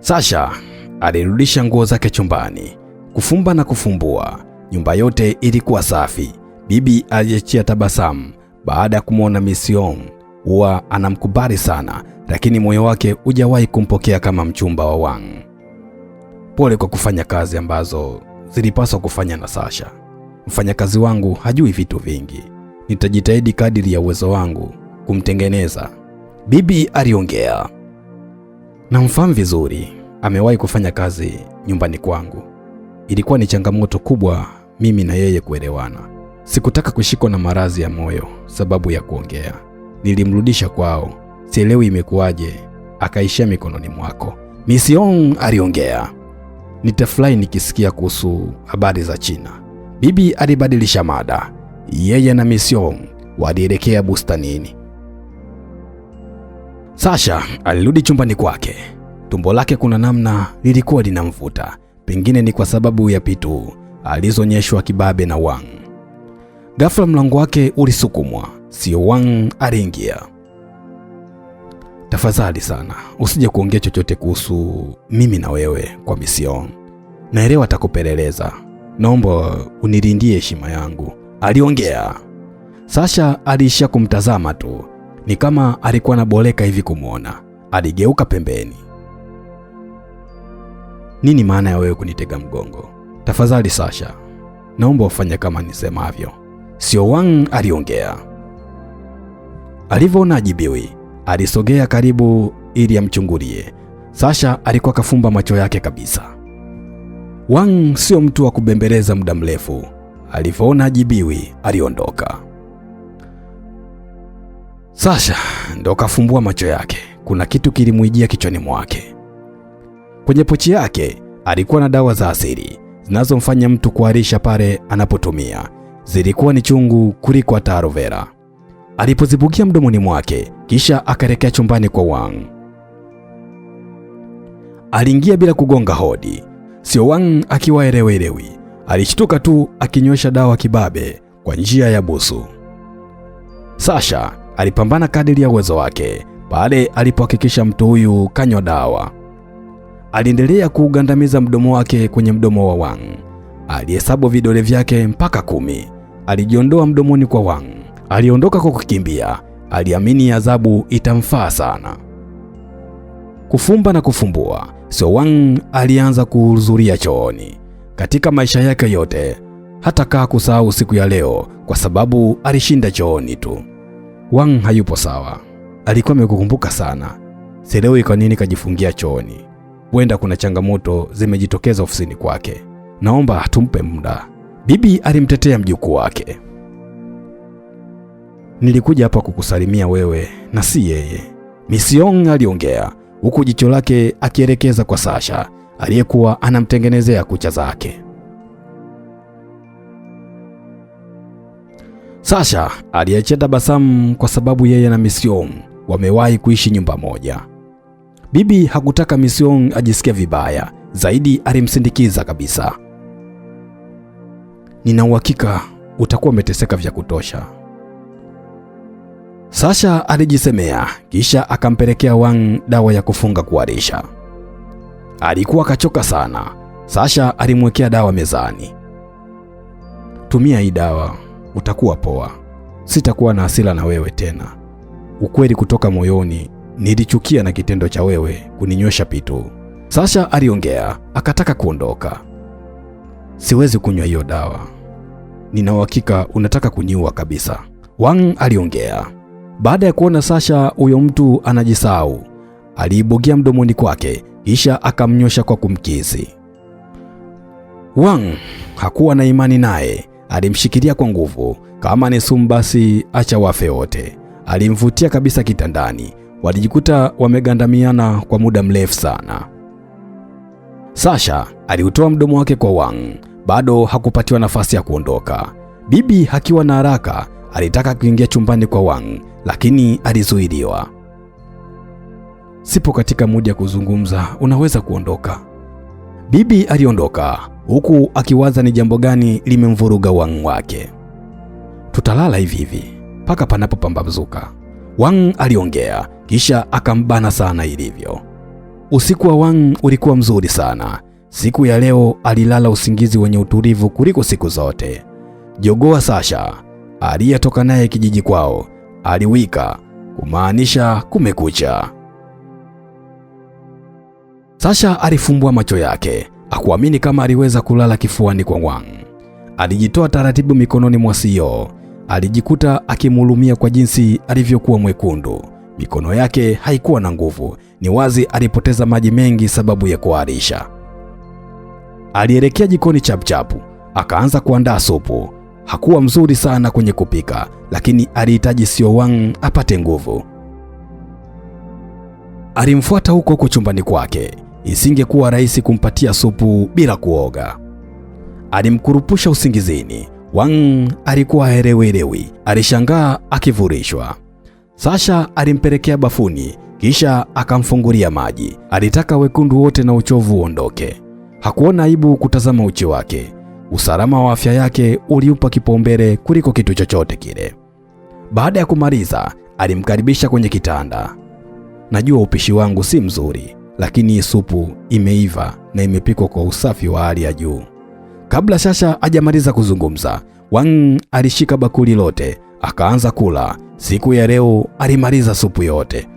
Sasha alirudisha nguo zake chumbani, kufumba na kufumbua. Nyumba yote ilikuwa safi. Bibi aliachia tabasamu baada ya kumwona Misio. Huwa anamkubali sana, lakini moyo wake hujawahi kumpokea kama mchumba wa Wang. Pole kwa kufanya kazi ambazo zilipaswa kufanya na Sasha. Mfanyakazi wangu hajui vitu vingi. Nitajitahidi kadiri ya uwezo wangu kumtengeneza, bibi aliongea. Namfahamu vizuri. Amewahi kufanya kazi nyumbani kwangu. Ilikuwa ni changamoto kubwa mimi na yeye kuelewana. Sikutaka kushikwa na maradhi ya moyo sababu ya kuongea. Nilimrudisha kwao. Sielewi imekuwaje akaishia mikononi mwako, Misio aliongea. Nitafurahi nikisikia kuhusu habari za China, bibi alibadilisha mada. Yeye na Misio walielekea bustanini. Sasha alirudi chumbani kwake. Tumbo lake kuna namna lilikuwa linamvuta. pengine ni kwa sababu ya pitu alizonyeshwa kibabe na Wang. Ghafla mlango wake ulisukumwa. Sio Wang aliingia. Tafadhali sana, usije kuongea chochote kuhusu mimi na wewe kwa Mission. Naelewa atakupeleleza. Naomba unilindie heshima yangu, aliongea. Sasha aliishia kumtazama tu, ni kama alikuwa anaboleka hivi kumwona. Aligeuka pembeni. Nini maana ya wewe kunitega mgongo? Tafadhali Sasha, naomba ufanye kama nisemavyo. Sio Wang aliongea. Alivyoona ajibiwi, alisogea karibu ili amchungulie. Sasha alikuwa kafumba macho yake kabisa. Wang sio mtu wa kubembeleza muda mrefu. Alivyoona ajibiwi, aliondoka. Sasha ndo kafumbua macho yake. Kuna kitu kilimwijia kichwani mwake. Kwenye pochi yake alikuwa na dawa za asili zinazomfanya mtu kuharisha pale anapotumia. Zilikuwa ni chungu kuliko hata aloe vera. Alipozibukia mdomoni mwake, kisha akaelekea chumbani kwa Wang. Aliingia bila kugonga hodi. Sio Wang akiwa elewi. Alishtuka tu akinywesha dawa kibabe kwa njia ya busu. Sasha alipambana kadiri ya uwezo wake pale alipohakikisha mtu huyu kanywa dawa. Aliendelea kuugandamiza mdomo wake kwenye mdomo wa Wang. Alihesabu vidole vyake mpaka 10. Alijiondoa mdomoni kwa Wang. Aliondoka kwa kukimbia. Aliamini adhabu itamfaa sana. Kufumba na kufumbua, Sio Wang alianza kuhudhuria chooni. Katika maisha yake yote, hata kaa kusahau siku ya leo kwa sababu alishinda chooni tu. Wang hayupo sawa. Alikuwa amekukumbuka sana. Sielewi kwa nini kajifungia chooni. Huenda kuna changamoto zimejitokeza ofisini kwake. Naomba tumpe muda. Bibi alimtetea mjukuu wake. Nilikuja hapa kukusalimia wewe na si yeye, Mission aliongea, huku jicho lake akielekeza kwa Sasha aliyekuwa anamtengenezea kucha zake. Sasha aliachia tabasamu kwa sababu yeye na Mission wamewahi kuishi nyumba moja. Bibi hakutaka Mission ajisikie vibaya, zaidi alimsindikiza kabisa. Nina uhakika utakuwa umeteseka vya kutosha, Sasha alijisemea, kisha akampelekea Wang dawa ya kufunga kuharisha. Alikuwa kachoka sana. Sasha alimwekea dawa mezani. Tumia hii dawa, utakuwa poa. Sitakuwa na hasira na wewe tena. Ukweli kutoka moyoni, nilichukia na kitendo cha wewe kuninywesha pitu. Sasha aliongea, akataka kuondoka. Siwezi kunywa hiyo dawa. Nina uhakika unataka kuniua kabisa, Wang aliongea. Baada ya kuona Sasha huyo mtu anajisahau, aliibugia mdomoni kwake, kisha akamnyosha kwa kumkisi. Wang hakuwa na imani naye, alimshikilia kwa nguvu. Kama ni sumu basi acha wafe wote. Alimvutia kabisa kitandani. Walijikuta wamegandamiana kwa muda mrefu sana. Sasha aliutoa mdomo wake kwa Wang. Bado hakupatiwa nafasi ya kuondoka. Bibi akiwa na haraka alitaka kuingia chumbani kwa Wang, lakini alizuiliwa. Sipo katika muda ya kuzungumza, unaweza kuondoka. Bibi aliondoka huku akiwaza ni jambo gani limemvuruga Wang wake. Tutalala hivi hivi paka panapopambazuka, Wang aliongea, kisha akambana sana ilivyo. Usiku wa Wang ulikuwa mzuri sana. Siku ya leo alilala usingizi wenye utulivu kuliko siku zote. Jogoo Sasha aliyetoka naye kijiji kwao aliwika, kumaanisha kumekucha. Sasha alifumbua macho yake, hakuamini kama aliweza kulala kifuani kwa Wang. Alijitoa taratibu mikononi mwa Sio. Alijikuta akimhurumia kwa jinsi alivyokuwa mwekundu. Mikono yake haikuwa na nguvu, ni wazi alipoteza maji mengi sababu ya kuharisha. Alielekea jikoni chapchapu, akaanza kuandaa supu. Hakuwa mzuri sana kwenye kupika, lakini alihitaji Sio Wang apate nguvu. Alimfuata huko chumbani kwake. Isingekuwa rahisi kumpatia supu bila kuoga. Alimkurupusha usingizini. Wang alikuwa haelewelewi, alishangaa akivurishwa. Sasha alimpelekea bafuni, kisha akamfungulia maji. Alitaka wekundu wote na uchovu uondoke. Hakuona aibu kutazama uchi wake. Usalama wa afya yake uliupa kipaumbele kuliko kitu chochote kile. Baada ya kumaliza, alimkaribisha kwenye kitanda. Najua upishi wangu si mzuri, lakini supu imeiva na imepikwa kwa usafi wa hali ya juu. Kabla Sasha hajamaliza kuzungumza, Wang alishika bakuli lote, akaanza kula. Siku ya leo alimaliza supu yote.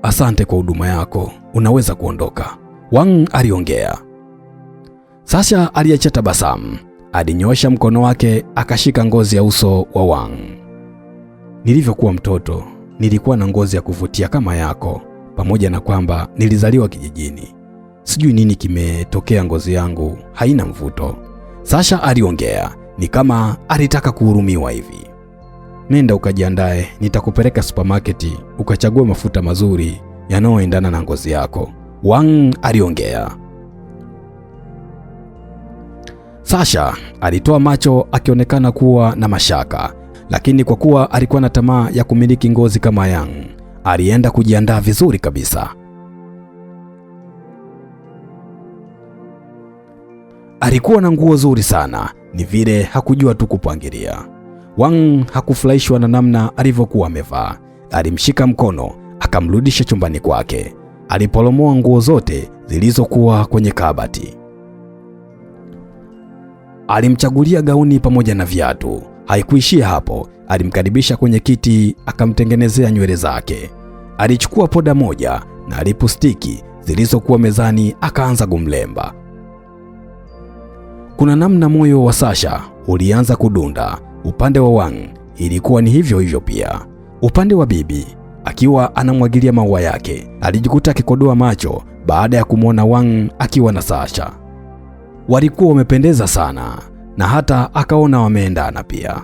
Asante kwa huduma yako, unaweza kuondoka, Wang aliongea. Sasha aliacha tabasamu, alinyosha mkono wake akashika ngozi ya uso wa Wang. Nilivyokuwa mtoto, nilikuwa na ngozi ya kuvutia kama yako, pamoja na kwamba nilizaliwa kijijini. Sijui nini kimetokea, ngozi yangu haina mvuto, Sasha aliongea, ni kama alitaka kuhurumiwa hivi. Nenda ukajiandae, nitakupeleka supermarket ukachagua mafuta mazuri yanayoendana na ngozi yako, Wang aliongea. Sasha alitoa macho akionekana kuwa na mashaka, lakini kwa kuwa alikuwa na tamaa ya kumiliki ngozi kama Yang, alienda kujiandaa vizuri kabisa. Alikuwa na nguo nzuri sana, ni vile hakujua tu kupangilia. Wang hakufurahishwa na namna alivyokuwa amevaa. Alimshika mkono akamrudisha chumbani kwake. Alipolomoa nguo zote zilizokuwa kwenye kabati. Alimchagulia gauni pamoja na viatu. Haikuishia hapo, alimkaribisha kwenye kiti akamtengenezea nywele zake. Alichukua poda moja na lipstiki zilizokuwa mezani akaanza kumlemba. Kuna namna moyo wa Sasha ulianza kudunda. Upande wa Wang ilikuwa ni hivyo hivyo pia. Upande wa bibi, akiwa anamwagilia maua yake, alijikuta akikodoa macho baada ya kumwona Wang akiwa na Sasha. Walikuwa wamependeza sana na hata akaona wameendana pia.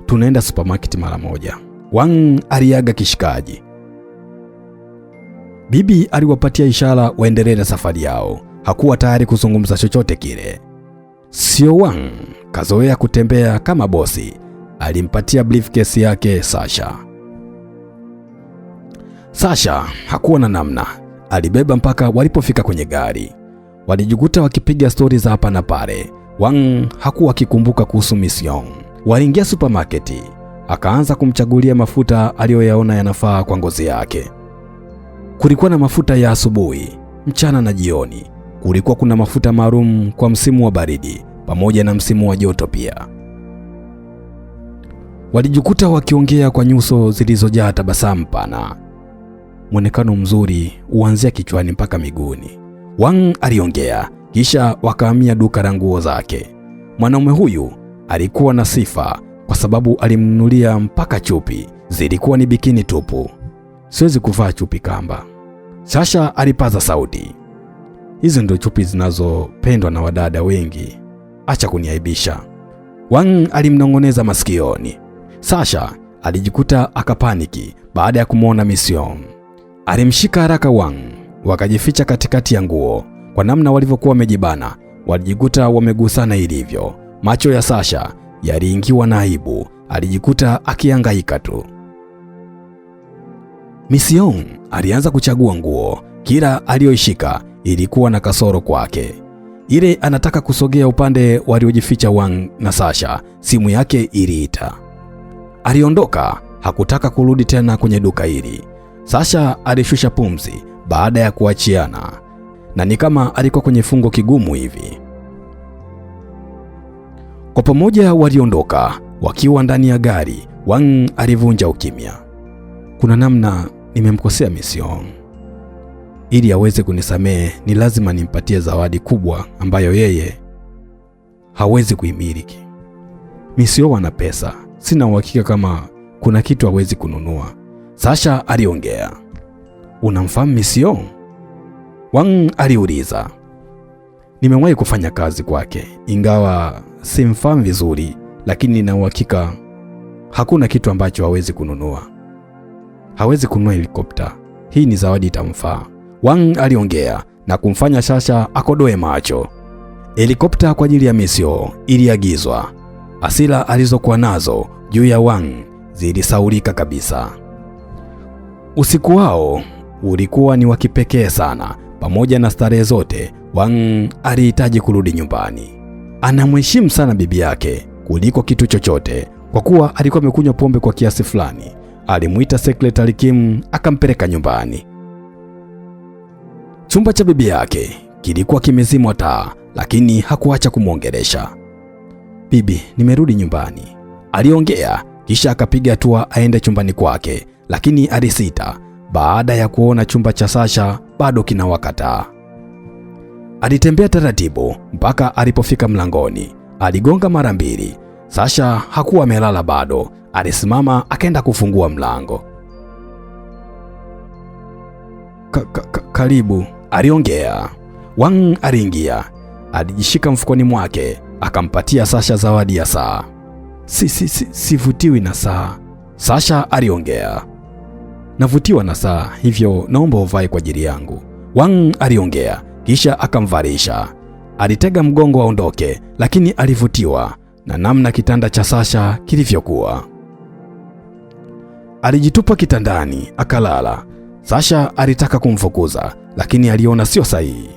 Tunaenda supermarket mara moja, Wang aliaga kishikaji. Bibi aliwapatia ishara waendelee na safari yao. Hakuwa tayari kuzungumza chochote kile. Sio Wang kazoea kutembea kama bosi. Alimpatia briefcase yake Sasha. Sasha hakuwa na namna, alibeba mpaka walipofika kwenye gari. Walijikuta wakipiga stori za hapa na pale. Wang hakuwa akikumbuka kuhusu mission. Waliingia supermarket, akaanza kumchagulia mafuta aliyoyaona yanafaa kwa ngozi yake. Kulikuwa na mafuta ya asubuhi, mchana na jioni. Kulikuwa kuna mafuta maalum kwa msimu wa baridi pamoja na msimu wa joto pia. Walijikuta wakiongea kwa nyuso zilizojaa tabasamu pana. Muonekano mzuri uanzia kichwani mpaka miguuni, Wang aliongea, kisha wakahamia duka la nguo zake. Mwanaume huyu alikuwa na sifa kwa sababu alimnunulia mpaka chupi, zilikuwa ni bikini tupu. Siwezi kuvaa chupi kamba, Sasha alipaza sauti. Hizo ndio chupi zinazopendwa na wadada wengi, acha kuniaibisha, Wang alimnongoneza masikioni. Sasha alijikuta akapaniki baada ya kumwona mission. Alimshika haraka Wang, wakajificha katikati ya nguo. Kwa namna walivyokuwa wamejibana, walijikuta wamegusana ilivyo. Macho ya Sasha yaliingiwa na aibu, alijikuta akihangaika tu. Mission alianza kuchagua nguo. Kila aliyoishika ilikuwa na kasoro kwake. Ile anataka kusogea upande waliojificha Wang na Sasha, simu yake iliita. Aliondoka, hakutaka kurudi tena kwenye duka hili. Sasha alishusha pumzi baada ya kuachiana, na ni kama alikuwa kwenye fungo kigumu hivi. Kwa pamoja waliondoka. Wakiwa ndani ya gari, Wang alivunja ukimya. Kuna namna nimemkosea mission. Ili aweze kunisamehe ni lazima nimpatie zawadi kubwa ambayo yeye hawezi kuimiliki. Mission ana pesa, sina uhakika kama kuna kitu hawezi kununua, Sasha aliongea. Unamfahamu Mission? Wang aliuliza. Nimewahi kufanya kazi kwake, ingawa simfahamu vizuri, lakini nina uhakika hakuna kitu ambacho hawezi kununua. Hawezi kununua helikopta, hii ni zawadi itamfaa, Wang aliongea na kumfanya Sasha akodoe macho. Helikopta kwa ajili ya Mission iliagizwa. Hasira alizokuwa nazo juu ya Wang zilisaulika kabisa. Usiku wao ulikuwa ni wa kipekee sana. pamoja na starehe zote, Wang alihitaji kurudi nyumbani. Anamheshimu sana bibi yake kuliko kitu chochote, kwa kuwa alikuwa amekunywa pombe kwa kiasi fulani. Alimuita Secretary Kim akampeleka nyumbani. Chumba cha bibi yake kilikuwa kimezimwa taa, lakini hakuacha kumwongelesha. "Bibi, nimerudi nyumbani," aliongea, kisha akapiga hatua aende chumbani kwake, lakini alisita baada ya kuona chumba cha Sasha bado kinawaka taa. Alitembea taratibu mpaka alipofika mlangoni. Aligonga mara 2. Sasha hakuwa amelala bado. Alisimama akaenda kufungua mlango. Karibu," aliongea. Wang aliingia. Alijishika mfukoni mwake akampatia Sasha zawadi ya saa. Sivutiwi na saa," Sasha aliongea. "Navutiwa na saa, hivyo naomba uvae kwa ajili yangu," Wang aliongea, kisha akamvalisha. Alitega mgongo aondoke, lakini alivutiwa na namna kitanda cha Sasha kilivyokuwa. Alijitupa kitandani akalala. Sasha alitaka kumfukuza, lakini aliona sio sahihi.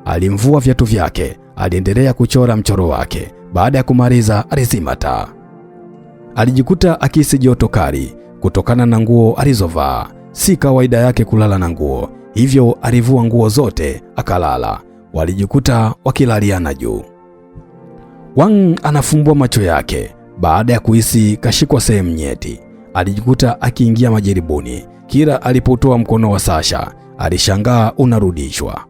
Alimvua viatu vyake, aliendelea kuchora mchoro wake. Baada ya kumaliza, alizima taa. Alijikuta akihisi joto kali kutokana na nguo alizovaa. Si kawaida yake kulala na nguo, hivyo alivua nguo zote akalala. Walijikuta wakilaliana juu. Wang anafumbua macho yake baada ya kuhisi kashikwa sehemu nyeti. Alijikuta akiingia majaribuni. Kila alipotoa mkono wa Sasha, alishangaa unarudishwa.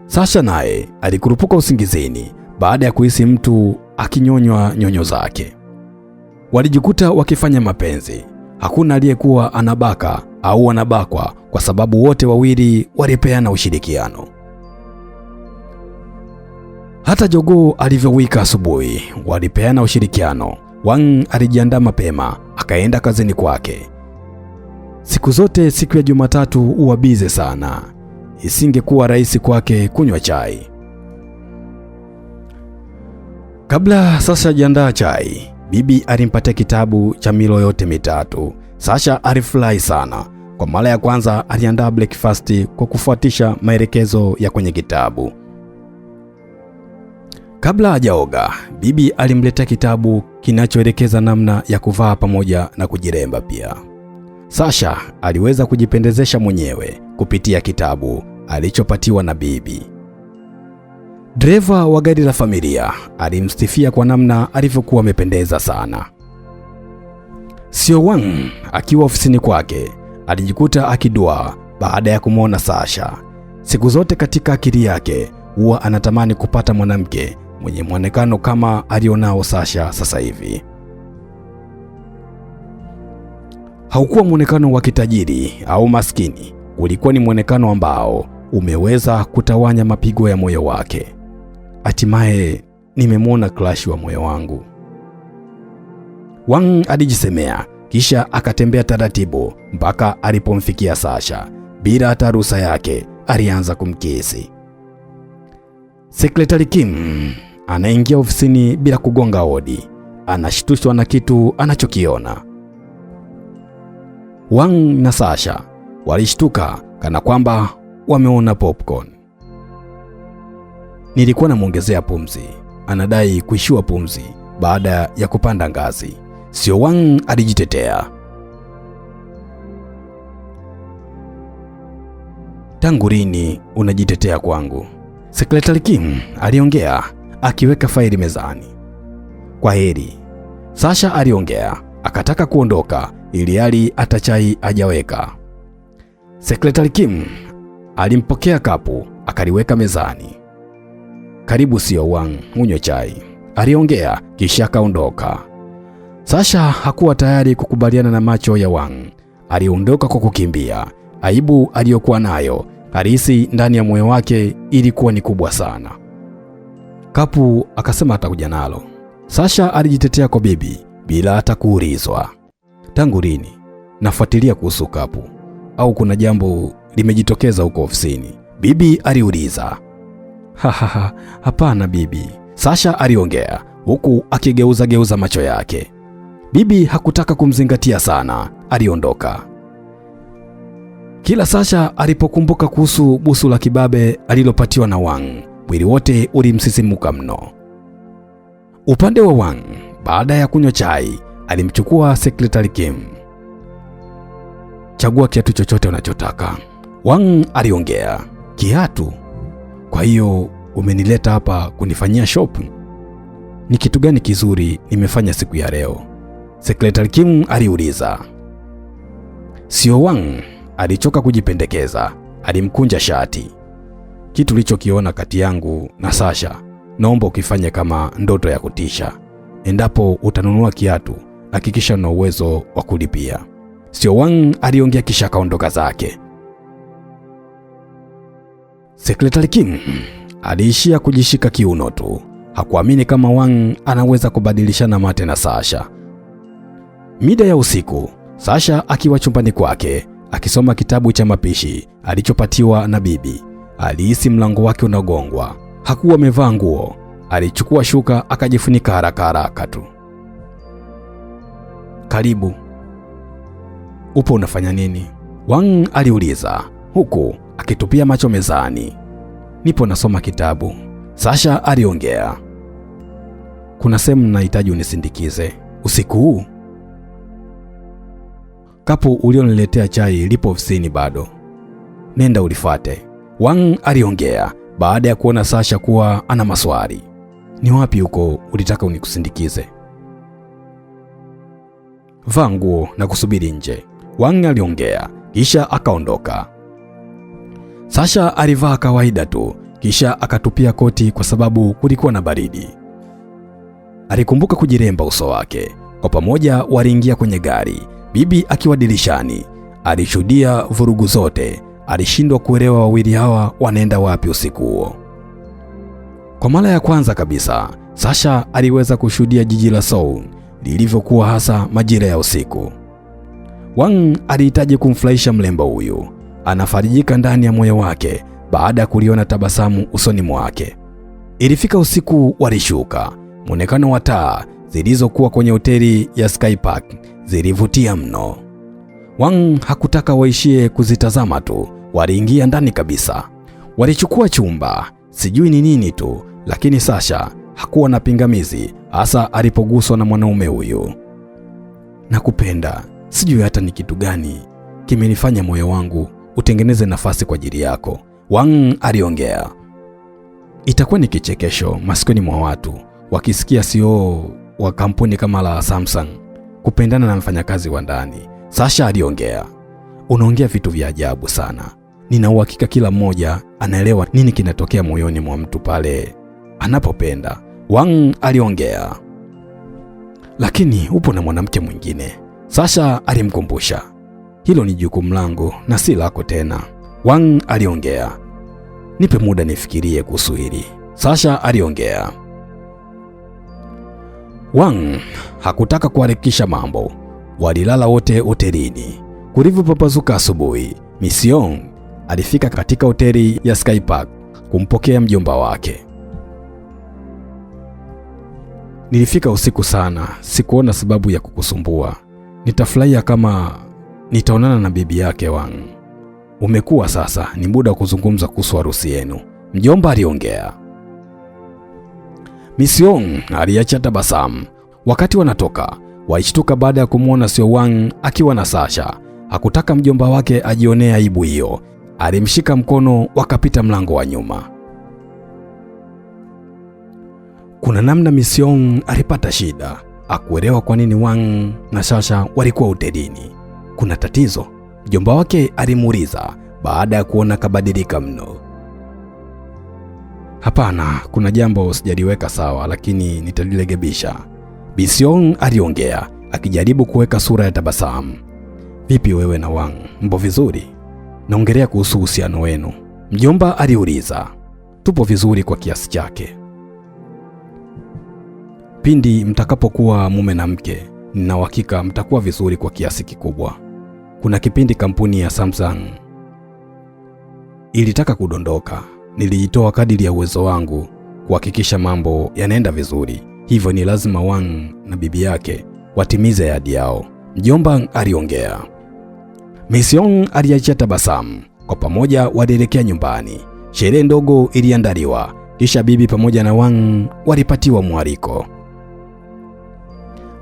Sasha naye alikurupuka usingizini baada ya kuhisi mtu akinyonywa nyonyo zake. Walijikuta wakifanya mapenzi. Hakuna aliyekuwa anabaka au anabakwa kwa sababu wote wawili walipeana ushirikiano. Hata jogoo alivyowika asubuhi, walipeana ushirikiano. Wang alijiandaa mapema akaenda kazini kwake. Siku zote siku ya Jumatatu huwa bize sana. Isingekuwa rahisi kwake kunywa chai. Kabla Sasha jiandaa chai, bibi alimpatia kitabu cha milo yote mitatu. Sasha alifurahi sana. Kwa mara ya kwanza aliandaa breakfast kwa kufuatisha maelekezo ya kwenye kitabu. Kabla hajaoga, bibi alimletea kitabu kinachoelekeza namna ya kuvaa pamoja na kujiremba pia. Sasha aliweza kujipendezesha mwenyewe kupitia kitabu alichopatiwa na bibi. Dereva wa gari la familia alimsifia kwa namna alivyokuwa amependeza sana. Sio Wang akiwa ofisini kwake alijikuta akidua baada ya kumwona Sasha. Siku zote katika akili yake huwa anatamani kupata mwanamke mwenye mwonekano kama alionao Sasha sasa hivi. Haukuwa mwonekano wa kitajiri au maskini, ulikuwa ni mwonekano ambao umeweza kutawanya mapigo ya moyo wake. Hatimaye nimemwona crush wa moyo wangu, Wang alijisemea, kisha akatembea taratibu mpaka alipomfikia Sasha. Bila hata ruhusa yake alianza kumkisi. Secretary Kim anaingia ofisini bila kugonga hodi. Anashtushwa na kitu anachokiona. Wang na Sasha walishtuka kana kwamba wameona popcorn. Nilikuwa namuongezea pumzi. Anadai kuishiwa pumzi baada ya kupanda ngazi. Sio Wang alijitetea. Tangu lini unajitetea kwangu? Secretary Kim aliongea akiweka faili mezani. Kwa heri, Sasha aliongea akataka kuondoka ili hali hata chai hajaweka. Secretary Kim alimpokea kapu akaliweka mezani. Karibu Sio Wang, unywe chai, aliongea kisha kaondoka. Sasha hakuwa tayari kukubaliana na macho ya Wang. Aliondoka kwa kukimbia. Aibu aliyokuwa nayo alihisi ndani ya moyo wake ilikuwa ni kubwa sana. Kapu akasema atakuja nalo. Sasha alijitetea kwa bibi bila hata kuulizwa. Tangu lini nafuatilia kuhusu kapu? Au kuna jambo limejitokeza huko ofisini? Bibi aliuliza. Hapana bibi, Sasha aliongea huku akigeuza macho yake. Bibi hakutaka kumzingatia sana, aliondoka. Kila Sasha alipokumbuka kuhusu busu la kibabe alilopatiwa na Wang, mwili wote ulimsisimuka mno. Upande wa Wang, baada ya kunywa chai, alimchukua Secretary Kim. Chagua kiatu chochote unachotaka, Wang aliongea. Kiatu? Kwa hiyo umenileta hapa kunifanyia shopping? Ni kitu gani kizuri nimefanya siku ya leo? Secretary Kim aliuliza. Sio Wang alichoka kujipendekeza, alimkunja shati. Kitu ulichokiona kati yangu na Sasha, naomba ukifanye kama ndoto ya kutisha. Endapo utanunua kiatu, hakikisha una uwezo wa kulipia. Sio Wang aliongea kisha kaondoka zake. Secretary Kim aliishia kujishika kiuno tu. Hakuamini kama Wang anaweza kubadilishana mate na Sasha. Mida ya usiku, Sasha akiwa chumbani kwake akisoma kitabu cha mapishi alichopatiwa na bibi, alihisi mlango wake unagongwa. Hakuwa amevaa nguo. Alichukua shuka akajifunika haraka tu. Karibu. Upo unafanya nini? Wang aliuliza huku akitupia macho mezani. Nipo nasoma kitabu, Sasha aliongea. Kuna sehemu nahitaji unisindikize usiku huu. Kapu ulioniletea chai lipo ofisini bado, nenda ulifuate, Wang aliongea baada ya kuona Sasha kuwa ana maswali. Ni wapi huko ulitaka unikusindikize? Vaa nguo na kusubiri nje, Wang aliongea kisha akaondoka. Sasha alivaa kawaida tu kisha akatupia koti kwa sababu kulikuwa na baridi. Alikumbuka kujiremba uso wake. Kwa pamoja waliingia kwenye gari, bibi akiwa dirishani. Alishuhudia vurugu zote. Alishindwa kuelewa wawili hawa wanaenda wapi usiku huo. Kwa mara ya kwanza kabisa, Sasha aliweza kushuhudia jiji la Seoul lilivyokuwa, hasa majira ya usiku. Wang alihitaji kumfurahisha mlembo huyu. Anafarijika ndani ya moyo wake baada ya kuliona tabasamu usoni mwake. Ilifika usiku, walishuka. Muonekano wa taa zilizokuwa kwenye hoteli ya Sky Park zilivutia mno. Wang hakutaka waishie kuzitazama tu, waliingia ndani kabisa. Walichukua chumba, sijui ni nini tu, lakini Sasha hakuwa na pingamizi, hasa alipoguswa na mwanaume huyu. Nakupenda, sijui hata ni kitu gani kimenifanya moyo wangu utengeneze nafasi kwa ajili yako, Wang aliongea. Itakuwa ni kichekesho masikioni mwa watu wakisikia CEO wa kampuni kama la Samsung kupendana na mfanyakazi wa ndani, Sasha aliongea. Unaongea vitu vya ajabu sana. Nina uhakika kila mmoja anaelewa nini kinatokea moyoni mwa mtu pale anapopenda, Wang aliongea. Lakini upo na mwanamke mwingine, Sasha alimkumbusha. Hilo ni jukumu langu na si lako tena, Wang aliongea. Nipe muda nifikirie kuhusu hili, Sasha aliongea. Wang hakutaka kuharakisha mambo. Walilala wote hotelini. Kulivyopapazuka asubuhi, Mission alifika katika hoteli ya Sky Park kumpokea mjomba wake. Nilifika usiku sana, sikuona sababu ya kukusumbua. Nitafurahia kama nitaonana na bibi yake Wang. Umekuwa sasa, ni muda wa kuzungumza kuhusu harusi yenu, mjomba aliongea. Mission aliacha tabasamu. Wakati wanatoka, walishtuka baada ya kumwona Seo Wang akiwa na Sasha. Hakutaka mjomba wake ajionee aibu hiyo. Alimshika mkono wakapita mlango wa nyuma. Kuna namna Mission alipata shida. Hakuelewa kwa nini Wang na Sasha walikuwa hotelini. Kuna tatizo? Mjomba wake alimuuliza baada ya kuona kabadilika mno. Hapana, kuna jambo sijaliweka sawa, lakini nitalirekebisha, Mission aliongea akijaribu kuweka sura ya tabasamu. Vipi wewe na Wang, mpo vizuri? Naongelea kuhusu uhusiano wenu, mjomba aliuliza. Tupo vizuri kwa kiasi chake. Pindi mtakapokuwa mume na mke, nina uhakika mtakuwa vizuri kwa kiasi kikubwa. Kuna kipindi kampuni ya Samsung ilitaka kudondoka. Nilijitoa kadiri ya uwezo wangu kuhakikisha mambo yanaenda vizuri. Hivyo ni lazima Wang na bibi yake watimize ahadi yao, mjomba aliongea. Mission aliachia tabasamu. Kwa pamoja walielekea nyumbani. Sherehe ndogo iliandaliwa, kisha bibi pamoja na Wang walipatiwa mwaliko.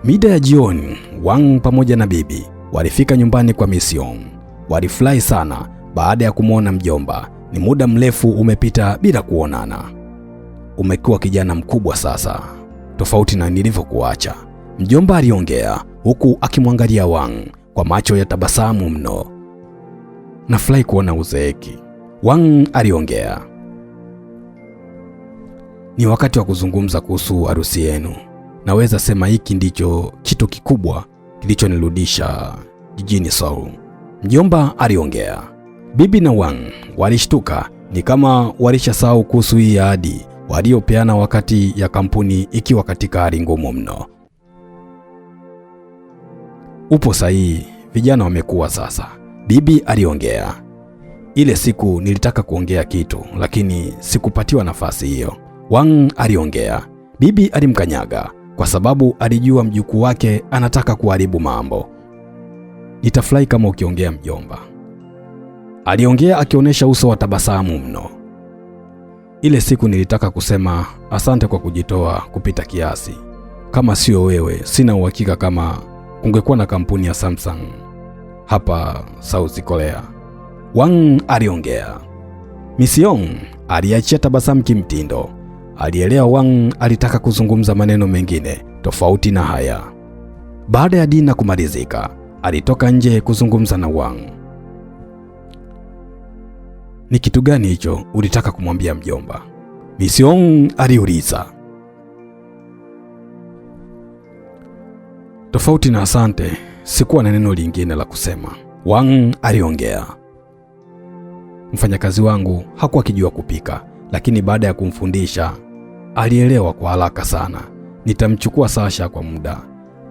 Mida ya jioni, Wang pamoja na bibi walifika nyumbani kwa Mission. Walifurahi sana baada ya kumwona mjomba. Ni muda mrefu umepita bila kuonana. Umekuwa kijana mkubwa sasa, tofauti na nilivyokuacha, mjomba aliongea huku akimwangalia Wang kwa macho ya tabasamu mno. Nafurahi kuona uzeeki, Wang aliongea. Ni wakati wa kuzungumza kuhusu harusi yenu. Naweza sema hiki ndicho kitu kikubwa kilichonirudisha jijini Seoul, mjomba aliongea. Bibi na Wang walishtuka, ni kama walishasahau kuhusu hii ahadi waliopeana wakati ya kampuni ikiwa katika hali ngumu mno. Upo sahihi, vijana wamekuwa sasa, bibi aliongea. Ile siku nilitaka kuongea kitu lakini sikupatiwa nafasi hiyo, Wang aliongea. Bibi alimkanyaga kwa sababu alijua mjukuu wake anataka kuharibu mambo. Nitafurahi kama ukiongea mjomba, aliongea akionyesha uso wa tabasamu mno. Ile siku nilitaka kusema asante kwa kujitoa kupita kiasi. Kama sio wewe, sina uhakika kama kungekuwa na kampuni ya Samsung hapa South Korea, Wang aliongea. Mission aliachia tabasamu kimtindo. Alielewa Wang alitaka kuzungumza maneno mengine tofauti na haya. Baada ya dina kumalizika, alitoka nje kuzungumza na Wang. Ni kitu gani hicho ulitaka kumwambia mjomba? Mission aliuliza. Tofauti na asante, sikuwa na neno lingine la kusema, Wang aliongea. Mfanyakazi wangu hakuwa akijua kupika, lakini baada ya kumfundisha alielewa kwa haraka sana. Nitamchukua Sasha kwa muda.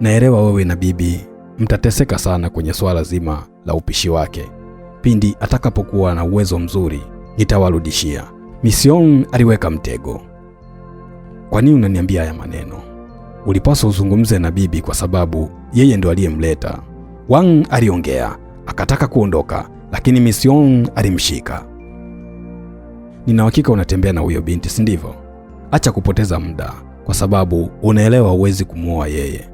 Naelewa wewe na bibi mtateseka sana kwenye swala zima la upishi wake. Pindi atakapokuwa na uwezo mzuri nitawarudishia. Mission aliweka mtego. Kwa nini unaniambia haya maneno? Ulipaswa uzungumze na bibi kwa sababu yeye ndo aliyemleta, Wang aliongea. Akataka kuondoka lakini Mission alimshika. Nina hakika unatembea na huyo binti, si ndivyo? Acha kupoteza muda kwa sababu unaelewa huwezi kumuoa yeye.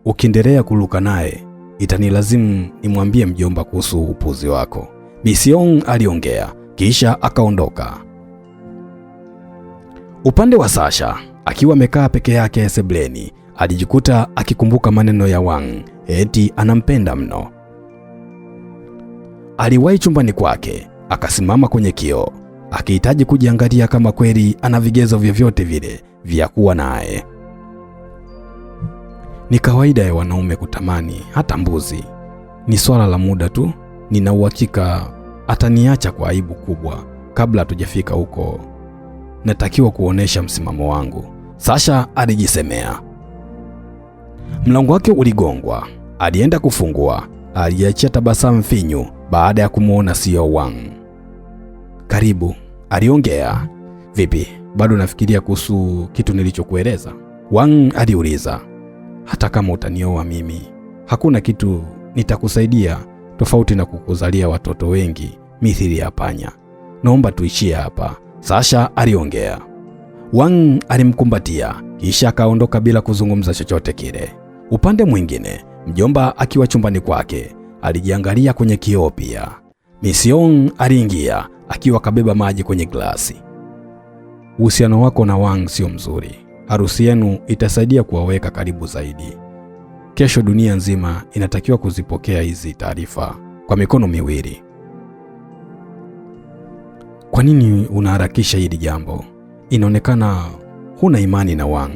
Ukiendelea kuluka naye itanilazimu nimwambie mjomba kuhusu upuzi wako, Mission aliongea kisha akaondoka. Upande wa Sasha akiwa amekaa peke yake sebleni, alijikuta akikumbuka maneno ya Wang eti anampenda mno. Aliwahi chumbani kwake, akasimama kwenye kioo akihitaji kujiangalia kama kweli ana vigezo vyovyote vile vya kuwa naye. Ni kawaida ya wanaume kutamani hata mbuzi. Ni swala la muda tu. Nina uhakika ataniacha kwa aibu kubwa kabla hatujafika huko. Natakiwa kuonesha msimamo wangu, Sasha alijisemea. Mlango wake uligongwa. Alienda kufungua. Aliachia tabasamu finyu baada ya kumuona sio Wang. Karibu, aliongea. Vipi, bado nafikiria kuhusu kitu nilichokueleza? Wang aliuliza. Hata kama utanioa mimi, hakuna kitu nitakusaidia tofauti na kukuzalia watoto wengi mithili ya panya. Naomba tuishie hapa, Sasha aliongea. Wang alimkumbatia kisha akaondoka bila kuzungumza chochote kile. Upande mwingine, mjomba akiwa chumbani kwake alijiangalia kwenye kioo pia. Mission aliingia akiwa kabeba maji kwenye glasi. Uhusiano wako na Wang sio mzuri. Harusi yenu itasaidia kuwaweka karibu zaidi. Kesho dunia nzima inatakiwa kuzipokea hizi taarifa kwa mikono miwili. Kwa nini unaharakisha hili jambo? Inaonekana huna imani na Wang.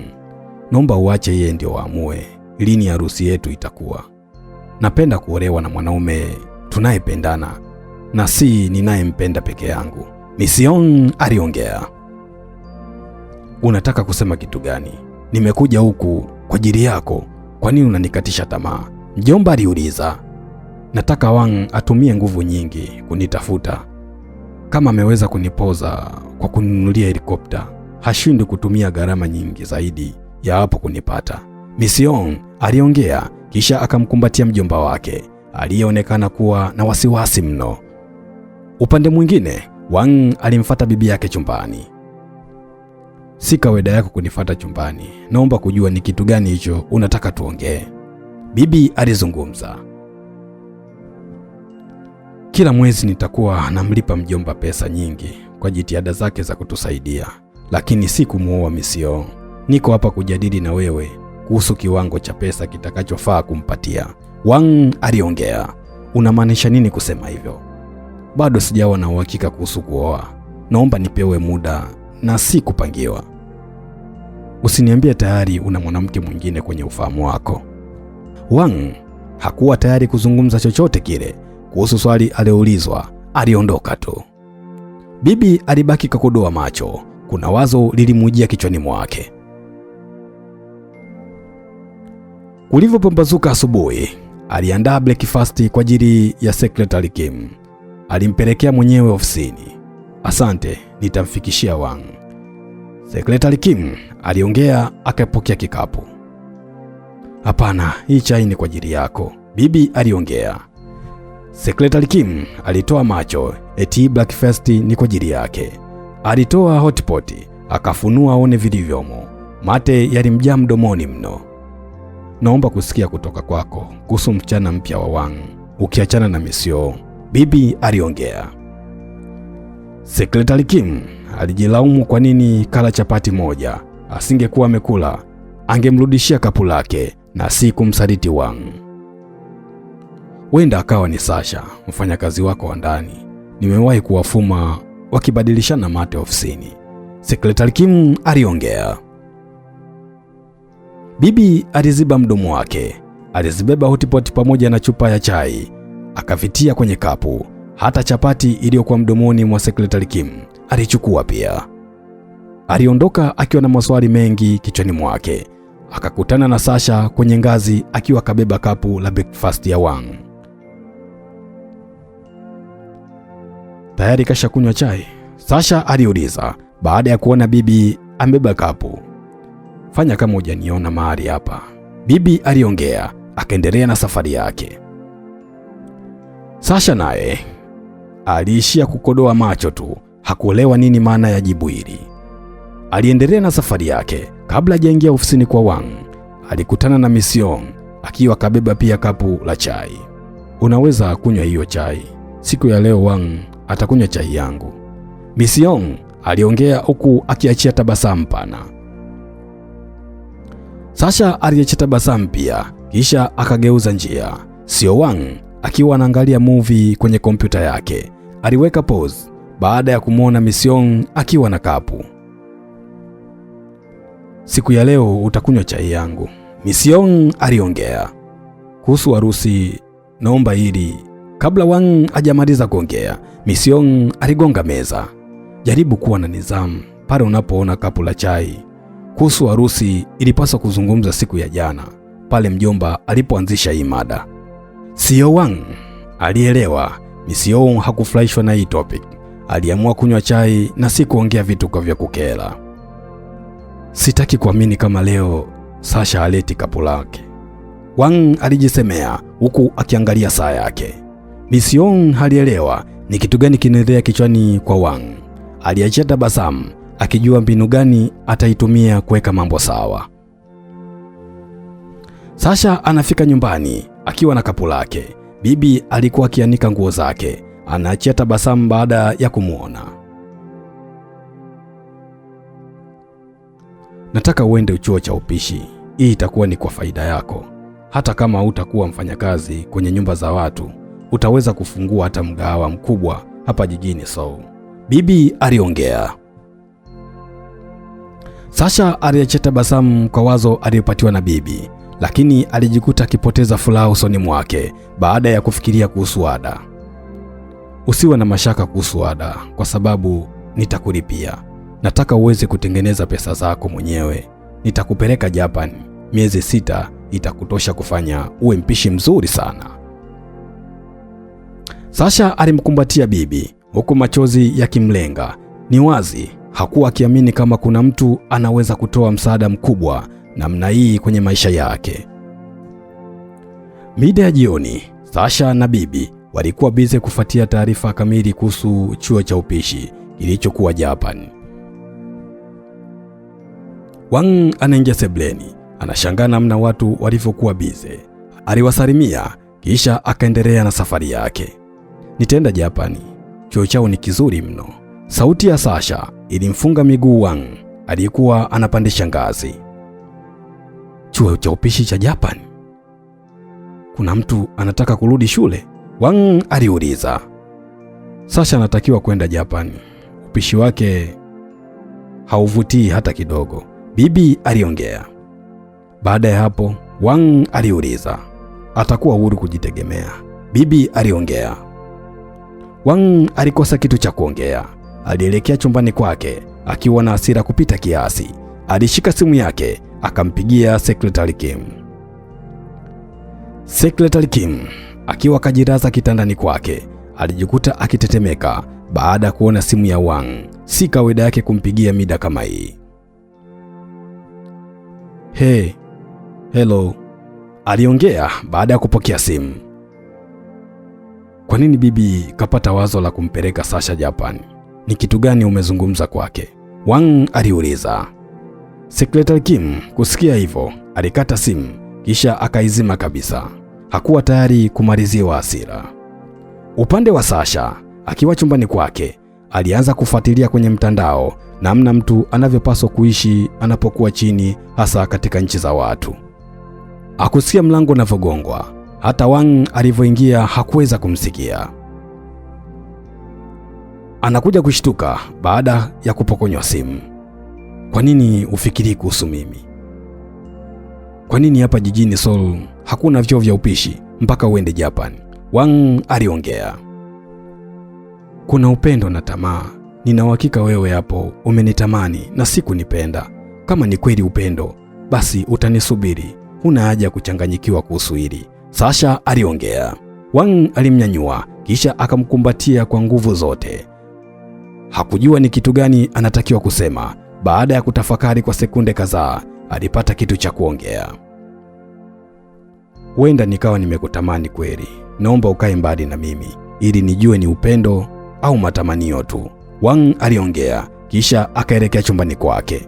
Naomba uache yeye ndio waamue lini harusi yetu itakuwa. Napenda kuolewa na mwanaume tunayependana na si ninayempenda peke yangu, Mission aliongea. Unataka kusema kitu gani? Nimekuja huku kwa ajili yako. Kwa nini unanikatisha tamaa? Mjomba aliuliza. Nataka Wang atumie nguvu nyingi kunitafuta. Kama ameweza kunipoza kwa kuninunulia helikopta, hashindi kutumia gharama nyingi zaidi ya hapo kunipata, Mission aliongea kisha akamkumbatia mjomba wake. aliyeonekana kuwa na wasiwasi mno. Upande mwingine, Wang alimfuata bibi yake chumbani. Si kawaida yako kunifuata chumbani. Naomba kujua ni kitu gani hicho unataka tuongee. Bibi alizungumza. Kila mwezi nitakuwa namlipa mjomba pesa nyingi kwa jitihada zake za kutusaidia, lakini si kumuoa Misio. Niko hapa kujadili na wewe kuhusu kiwango cha pesa kitakachofaa kumpatia. Wang aliongea. Unamaanisha nini kusema hivyo? Bado sijawa na uhakika kuhusu kuoa. Naomba nipewe muda na si kupangiwa. Usiniambie tayari una mwanamke mwingine kwenye ufahamu wako. Wang hakuwa tayari kuzungumza chochote kile kuhusu swali alioulizwa. Aliondoka tu. Bibi alibaki kukodoa macho. Kuna wazo lilimujia kichwani mwake. Kulivyopambazuka asubuhi, aliandaa breakfast kwa ajili ya Secretary Kim. Alimpelekea mwenyewe ofisini. Asante, nitamfikishia Wang. Secretary Kim aliongea, akapokea kikapu. Hapana, hii chai ni kwa ajili yako, bibi aliongea. Secretary Kim alitoa macho, eti breakfast ni kwa ajili yake. Alitoa hotpot, akafunua aone vilivyomo. Mate yalimjaa mdomoni mno. Naomba kusikia kutoka kwako kuhusu mchana mpya wa Wang, ukiachana na Misio, bibi aliongea. Secretary Kim alijilaumu kwa nini kala chapati moja. Asingekuwa amekula, angemrudishia kapu lake na si kumsaliti Wang. Wenda akawa ni Sasha, mfanyakazi wako wa ndani. Nimewahi kuwafuma wakibadilishana mate ofisini, Secretary Kim aliongea. Bibi aliziba mdomo wake. Alizibeba hotpot pamoja na chupa ya chai, akavitia kwenye kapu. Hata chapati iliyokuwa mdomoni mwa Secretary Kim alichukua pia. Aliondoka akiwa na maswali mengi kichwani mwake. Akakutana na Sasha kwenye ngazi akiwa kabeba kapu la breakfast ya Wang. Tayari kasha kunywa chai? Sasha aliuliza baada ya kuona bibi ambeba kapu. Fanya kama hujaniona mahali hapa, bibi aliongea, akaendelea na safari yake. Sasha naye aliishia kukodoa macho tu, hakuelewa nini maana ya jibu hili. Aliendelea na safari yake. Kabla hajaingia ofisini kwa Wang, alikutana na Mission akiwa kabeba pia kapu la chai. Unaweza kunywa hiyo chai. Siku ya leo Wang atakunywa chai yangu, Mission aliongea huku akiachia tabasamu pana. Sasha aliachia tabasamu pia, kisha akageuza njia. Sio Wang akiwa anaangalia movie kwenye kompyuta yake. Aliweka pause baada ya kumwona Mission akiwa na kapu. Siku ya leo utakunywa chai yangu, Mission aliongea. Kuhusu harusi, naomba hili. Kabla Wang hajamaliza kuongea, Mission aligonga meza. Jaribu kuwa na nidhamu pale unapoona kapu la chai. Kuhusu harusi, ilipaswa kuzungumza siku ya jana pale mjomba alipoanzisha hii mada. Sio Wang alielewa. Mission hakufurahishwa na hii topic. Aliamua kunywa chai na si kuongea vitu vya kukera. Sitaki kuamini kama leo Sasha aleti kapu lake, Wang alijisemea huku akiangalia saa yake. Mission alielewa ni kitu gani kinaendelea kichwani kwa Wang. Aliachia tabasamu akijua mbinu gani ataitumia kuweka mambo sawa. Sasha anafika nyumbani akiwa na kapu lake. Bibi alikuwa akianika nguo zake. Anaachia tabasamu baada ya kumuona. Nataka uende chuo cha upishi. Hii itakuwa ni kwa faida yako. Hata kama hutakuwa mfanyakazi kwenye nyumba za watu, utaweza kufungua hata mgahawa mkubwa hapa jijini Seoul, bibi aliongea. Sasha aliachia tabasamu kwa wazo aliyopatiwa na bibi, lakini alijikuta akipoteza furaha usoni mwake baada ya kufikiria kuhusu ada. Usiwe na mashaka kuhusu ada kwa sababu nitakulipia. Nataka uweze kutengeneza pesa zako mwenyewe. Nitakupeleka Japan. Miezi 6 itakutosha kufanya uwe mpishi mzuri sana. Sasha alimkumbatia bibi huku machozi yakimlenga. Ni wazi hakuwa akiamini kama kuna mtu anaweza kutoa msaada mkubwa namna hii kwenye maisha yake. Mida ya jioni, Sasha na Bibi walikuwa bize kufuatia taarifa kamili kuhusu chuo cha upishi kilichokuwa Japan. Wang anaingia sebleni, anashangaa namna watu walivyokuwa bize. Aliwasalimia kisha akaendelea na safari yake. Nitaenda Japani, chuo chao ni kizuri mno. Sauti ya Sasha ilimfunga miguu Wang aliyekuwa anapandisha ngazi. Chuo cha upishi cha Japani? Kuna mtu anataka kurudi shule? Wang aliuliza. Sasha anatakiwa kwenda Japani. Upishi wake hauvutii hata kidogo, Bibi aliongea. Baada ya hapo, Wang aliuliza, atakuwa huru kujitegemea, Bibi aliongea. Wang alikosa kitu cha kuongea. Alielekea chumbani kwake akiwa na hasira kupita kiasi. Alishika simu yake akampigia Secretary Kim. Secretary Kim akiwa kajiraza kitandani kwake alijikuta akitetemeka baada ya kuona simu ya Wang. Si kawaida yake kumpigia mida kama hii. Hey, hello, aliongea baada ya kupokea simu. Kwa nini Bibi kapata wazo la kumpeleka Sasha Japan? Ni kitu gani umezungumza kwake? Wang aliuliza. Secretary Kim kusikia hivyo alikata simu kisha akaizima kabisa. Hakuwa tayari kumaliziwa hasira. Upande wa Sasha akiwa chumbani kwake alianza kufuatilia kwenye mtandao namna mtu anavyopaswa kuishi anapokuwa chini, hasa katika nchi za watu. Akusikia mlango unavyogongwa. Hata Wang alivyoingia hakuweza kumsikia. Anakuja kushtuka baada ya kupokonywa simu. Kwa nini ufikiri kuhusu mimi? Kwa nini hapa jijini Seoul hakuna vyuo vya upishi mpaka uende Japan? Wang aliongea. Kuna upendo na tamaa. Nina uhakika wewe hapo umenitamani na sikunipenda. Kama ni kweli upendo, basi utanisubiri. Huna haja kuchanganyikiwa kuhusu hili, Sasha aliongea. Wang alimnyanyua kisha akamkumbatia kwa nguvu zote. Hakujua ni kitu gani anatakiwa kusema. Baada ya kutafakari kwa sekunde kadhaa, alipata kitu cha kuongea. Huenda nikawa nimekutamani kweli. Naomba ukae mbali na mimi ili nijue ni upendo au matamanio tu, Wang aliongea kisha akaelekea chumbani kwake.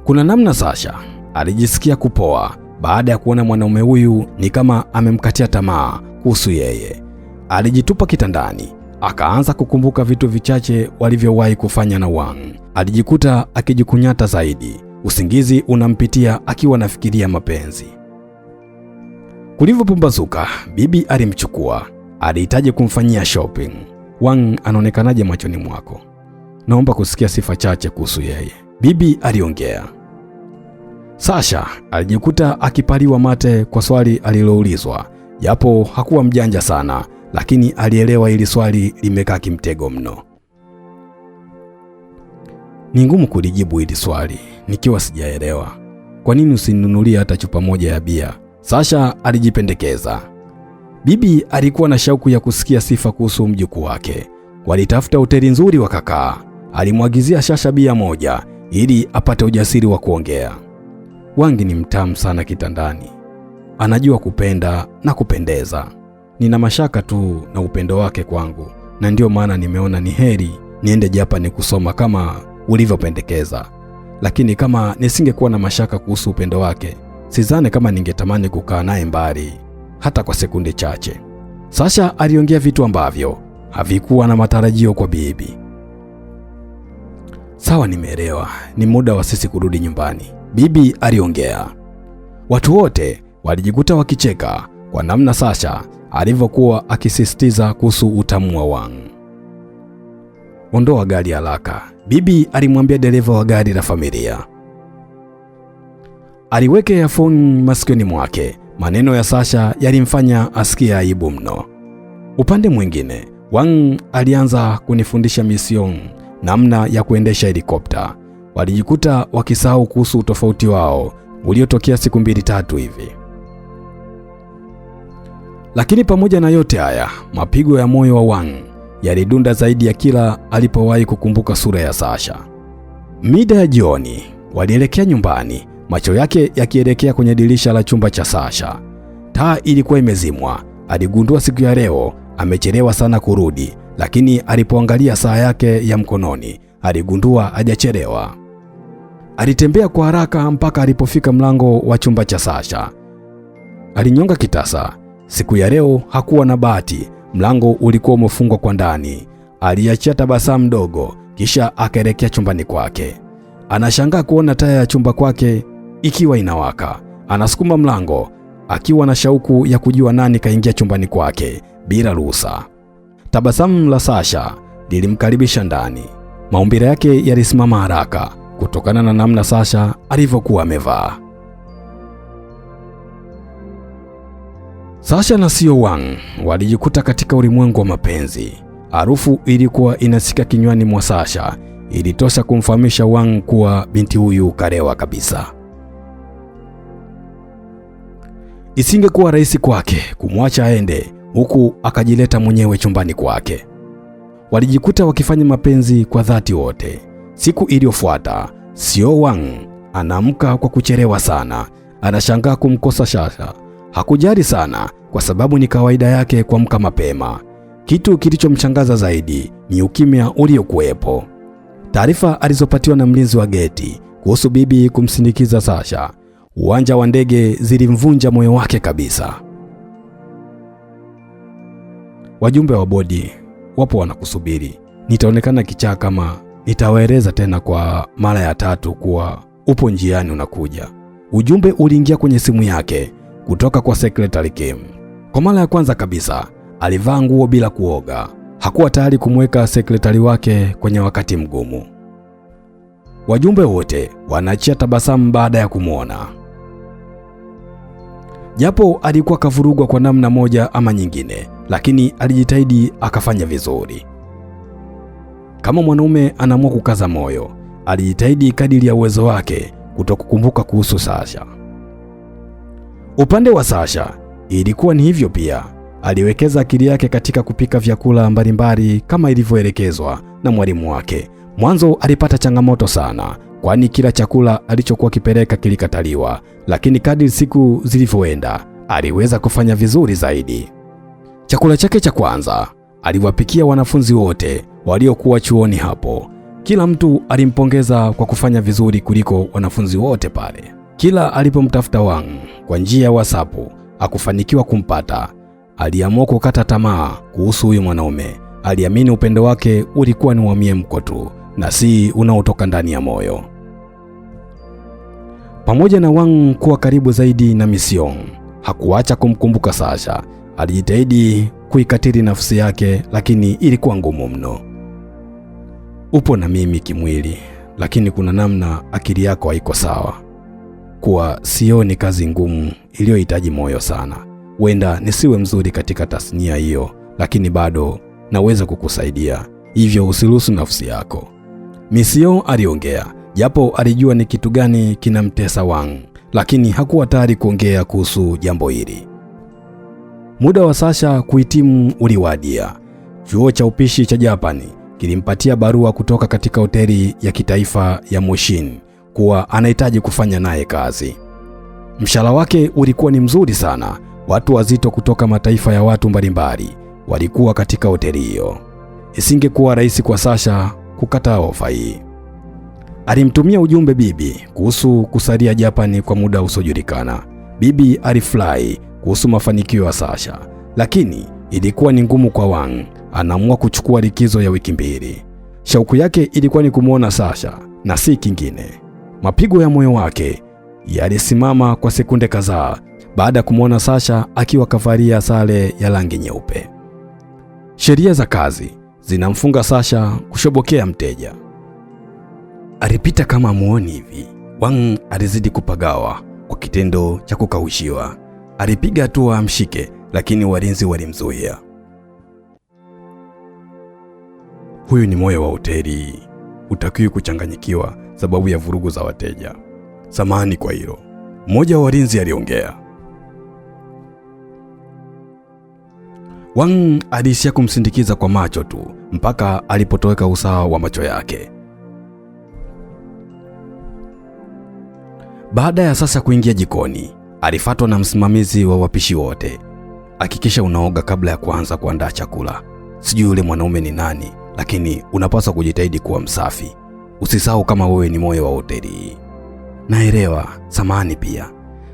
Kuna namna Sasha alijisikia kupoa baada ya kuona mwanaume huyu ni kama amemkatia tamaa kuhusu yeye. Alijitupa kitandani, akaanza kukumbuka vitu vichache walivyowahi kufanya na Wang. Alijikuta akijikunyata zaidi. Usingizi unampitia akiwa nafikiria mapenzi. Kulivyopambazuka, Bibi alimchukua. Alihitaji kumfanyia shopping. Wang anaonekanaje machoni mwako? Naomba kusikia sifa chache kuhusu yeye, Bibi aliongea. Sasha alijikuta akipaliwa mate kwa swali aliloulizwa. Japo hakuwa mjanja sana, lakini alielewa ili swali limekaa kimtego mno. Ni ngumu kulijibu hili swali nikiwa sijaelewa. Kwa nini usininunulie hata chupa moja ya bia? Sasha alijipendekeza. Bibi alikuwa na shauku ya kusikia sifa kuhusu mjukuu wake. Walitafuta hoteli nzuri wakakaa. Alimwagizia Sasha bia moja ili apate ujasiri wa kuongea. Wangi ni mtamu sana kitandani. Anajua kupenda na kupendeza. Nina mashaka tu na upendo wake kwangu, na ndio maana nimeona ni heri niende Japan kusoma kama ulivyopendekeza. Lakini kama nisingekuwa na mashaka kuhusu upendo wake, sidhani kama ningetamani kukaa naye mbali hata kwa sekunde chache. Sasha aliongea vitu ambavyo havikuwa na matarajio kwa Bibi. Sawa, nimeelewa. Ni muda wa sisi kurudi nyumbani, Bibi aliongea. Watu wote walijikuta wakicheka kwa namna Sasha alivyokuwa akisisitiza kuhusu utamu wa Wang. Ondoa gari haraka, Bibi alimwambia dereva wa gari la familia. Aliweka earphone masikioni mwake. Maneno ya Sasha yalimfanya asikie aibu mno. Upande mwingine, Wang alianza kunifundisha mission, namna ya kuendesha helikopta. Walijikuta wakisahau kuhusu tofauti wao uliotokea siku 2-3 hivi. Lakini pamoja na yote haya, mapigo ya moyo wa Wang yalidunda zaidi ya kila alipowahi kukumbuka sura ya Sasha. Mida ya jioni, walielekea nyumbani, macho yake yakielekea kwenye dirisha la chumba cha Sasha. Taa ilikuwa imezimwa. Aligundua siku ya leo amechelewa sana kurudi, lakini alipoangalia saa yake ya mkononi, aligundua hajachelewa. Alitembea kwa haraka mpaka alipofika mlango wa chumba cha Sasha. Alinyonga kitasa. Siku ya leo hakuwa na bahati, mlango ulikuwa umefungwa kwa ndani. Aliachia tabasamu dogo, kisha akaelekea chumbani kwake. Anashangaa kuona taa ya chumba kwake ikiwa inawaka. Anasukuma mlango akiwa na shauku ya kujua nani kaingia chumbani kwake bila ruhusa. Tabasamu la Sasha lilimkaribisha ndani. Maumbile yake yalisimama haraka kutokana na namna Sasha alivyokuwa amevaa. Sasha na Seo Wang walijikuta katika ulimwengu wa mapenzi. Harufu ilikuwa inasika kinywani mwa Sasha, ilitosha kumfahamisha Wang kuwa binti huyu karewa kabisa. Isingekuwa rahisi kwake kumwacha aende, huku akajileta mwenyewe chumbani kwake. Walijikuta wakifanya mapenzi kwa dhati wote. Siku iliyofuata, Seo Wang anaamka kwa kuchelewa sana. Anashangaa kumkosa Sasha. Hakujali sana kwa sababu ni kawaida yake kuamka mapema. Kitu kilichomshangaza zaidi ni ukimya uliokuwepo. Taarifa alizopatiwa na mlinzi wa geti kuhusu bibi kumsindikiza Sasha, uwanja wa ndege, zilimvunja moyo wake kabisa. Wajumbe wa bodi wapo wanakusubiri. Nitaonekana kichaa kama nitawaeleza tena kwa mara ya 3 kuwa upo njiani unakuja. Ujumbe uliingia kwenye simu yake kutoka kwa Secretary Kim. Kwa mara ya kwanza kabisa alivaa nguo bila kuoga. Hakuwa tayari kumweka sekretari wake kwenye wakati mgumu. Wajumbe wote wanaachia tabasamu baada ya kumwona. Japo alikuwa kavurugwa kwa namna moja ama nyingine, lakini alijitahidi akafanya vizuri. Kama mwanaume anaamua kukaza moyo, alijitahidi kadiri ya uwezo wake kutokukumbuka kuhusu Sasha. Upande wa Sasha ilikuwa ni hivyo pia. Aliwekeza akili yake katika kupika vyakula mbalimbali kama ilivyoelekezwa na mwalimu wake. Mwanzo alipata changamoto sana, kwani kila chakula alichokuwa kipeleka kilikataliwa, lakini kadri siku zilivyoenda aliweza kufanya vizuri zaidi. Chakula chake cha kwanza aliwapikia wanafunzi wote waliokuwa chuoni hapo. Kila mtu alimpongeza kwa kufanya vizuri kuliko wanafunzi wote pale. Kila alipomtafuta Wang kwa njia ya WhatsApp hakufanikiwa kumpata. Aliamua kukata tamaa kuhusu huyu mwanaume. Aliamini upendo wake ulikuwa ni wa miemko tu na si unaotoka ndani ya moyo. Pamoja na Wang kuwa karibu zaidi na Mission, hakuacha kumkumbuka Sasha. Alijitahidi kuikatili nafsi yake, lakini ilikuwa ngumu mno. Upo na mimi kimwili, lakini kuna namna akili yako haiko sawa. Kuwa sioni kazi ngumu iliyohitaji moyo sana. Wenda nisiwe mzuri katika tasnia hiyo, lakini bado naweza kukusaidia. Hivyo usiruhusu nafsi yako. Mission aliongea, japo alijua ni kitu gani kinamtesa Wang, lakini hakuwa tayari kuongea kuhusu jambo hili. Muda wa Sasha kuhitimu uliwadia. Chuo cha upishi cha Japani kilimpatia barua kutoka katika hoteli ya kitaifa ya Mushin kuwa anahitaji kufanya naye kazi. Mshahara wake ulikuwa ni mzuri sana. Watu wazito kutoka mataifa ya watu mbalimbali walikuwa katika hoteli hiyo. Isingekuwa rahisi kwa Sasha kukataa ofa hii. Alimtumia ujumbe bibi kuhusu kusalia Japani kwa muda usiojulikana. Bibi alifurahi kuhusu mafanikio ya Sasha, lakini ilikuwa ni ngumu kwa Wang. Anaamua kuchukua likizo ya wiki 2. Shauku yake ilikuwa ni kumwona Sasha na si kingine. Mapigo ya moyo wake yalisimama kwa sekunde kadhaa baada ya kumwona Sasha akiwa kavalia sare ya rangi nyeupe. Sheria za kazi zinamfunga Sasha kushobokea mteja. Alipita kama muoni hivi. Wang alizidi kupagawa kwa kitendo cha kukaushiwa. Alipiga hatua amshike, lakini walinzi walimzuia. Huyu ni moyo wa hoteli, utakiwi kuchanganyikiwa sababu ya vurugu za wateja. Samahani kwa hilo, mmoja wa walinzi aliongea. Wang aliishia kumsindikiza kwa macho tu mpaka alipotoweka usawa wa macho yake. Baada ya Sasha kuingia jikoni, alifuatwa na msimamizi wa wapishi wote. Hakikisha unaoga kabla ya kuanza kuandaa chakula. Sijui yule mwanaume ni nani, lakini unapaswa kujitahidi kuwa msafi. Usisahau kama wewe ni moyo wa hoteli. Naelewa, samahani pia,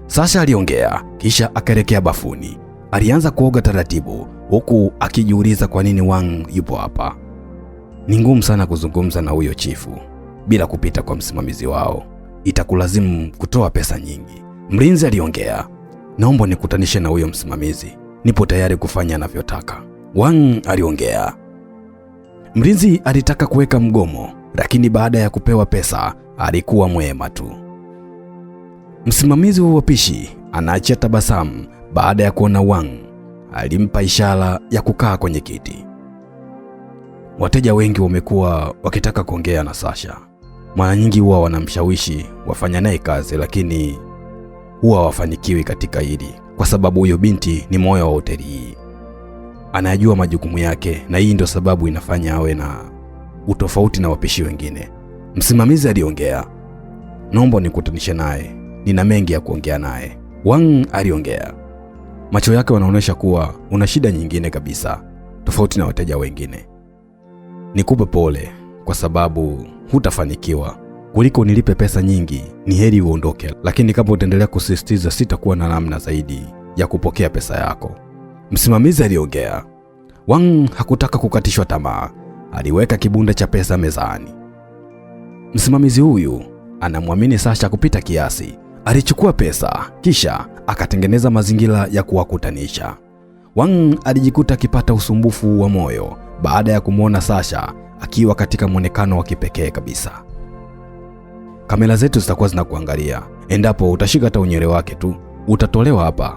Sasha aliongea, kisha akaelekea bafuni. Alianza kuoga taratibu huku akijiuliza kwa nini Wang yupo hapa. Ni ngumu sana kuzungumza na huyo chifu bila kupita kwa msimamizi wao. Itakulazimu kutoa pesa nyingi. Mlinzi aliongea, naomba nikutanishe na huyo msimamizi. Nipo tayari kufanya anavyotaka. Wang aliongea. Mlinzi alitaka kuweka mgomo, lakini baada ya kupewa pesa alikuwa mwema tu. Msimamizi wa wapishi anaachia tabasamu baada ya kuona Wang. Alimpa ishara ya kukaa kwenye kiti. Wateja wengi wamekuwa wakitaka kuongea na Sasha. Mara nyingi huwa wanamshawishi wafanya naye kazi, lakini huwa hawafanikiwi katika hili kwa sababu huyo binti ni moyo wa hoteli hii. Anajua majukumu yake na hii ndio sababu inafanya awe na utofauti na wapishi wengine. Msimamizi aliongea, naomba nikutanishe naye. Nina mengi ya kuongea naye. Wang aliongea. Macho yake wanaonyesha kuwa una shida nyingine kabisa, tofauti na wateja wengine. Nikupe pole kwa sababu hutafanikiwa. Kuliko nilipe pesa nyingi, ni heri uondoke, lakini kama utaendelea kusisitiza sitakuwa na namna zaidi ya kupokea pesa yako. Msimamizi aliongea. Wang hakutaka kukatishwa tamaa. Aliweka kibunda cha pesa mezani. Msimamizi huyu anamwamini Sasha kupita kiasi. Alichukua pesa kisha akatengeneza mazingira ya kuwakutanisha. Wang alijikuta akipata usumbufu wa moyo baada ya kumwona Sasha akiwa katika muonekano wa kipekee kabisa. Kamera zetu zitakuwa zinakuangalia. Endapo utashika hata unywele wake tu, utatolewa hapa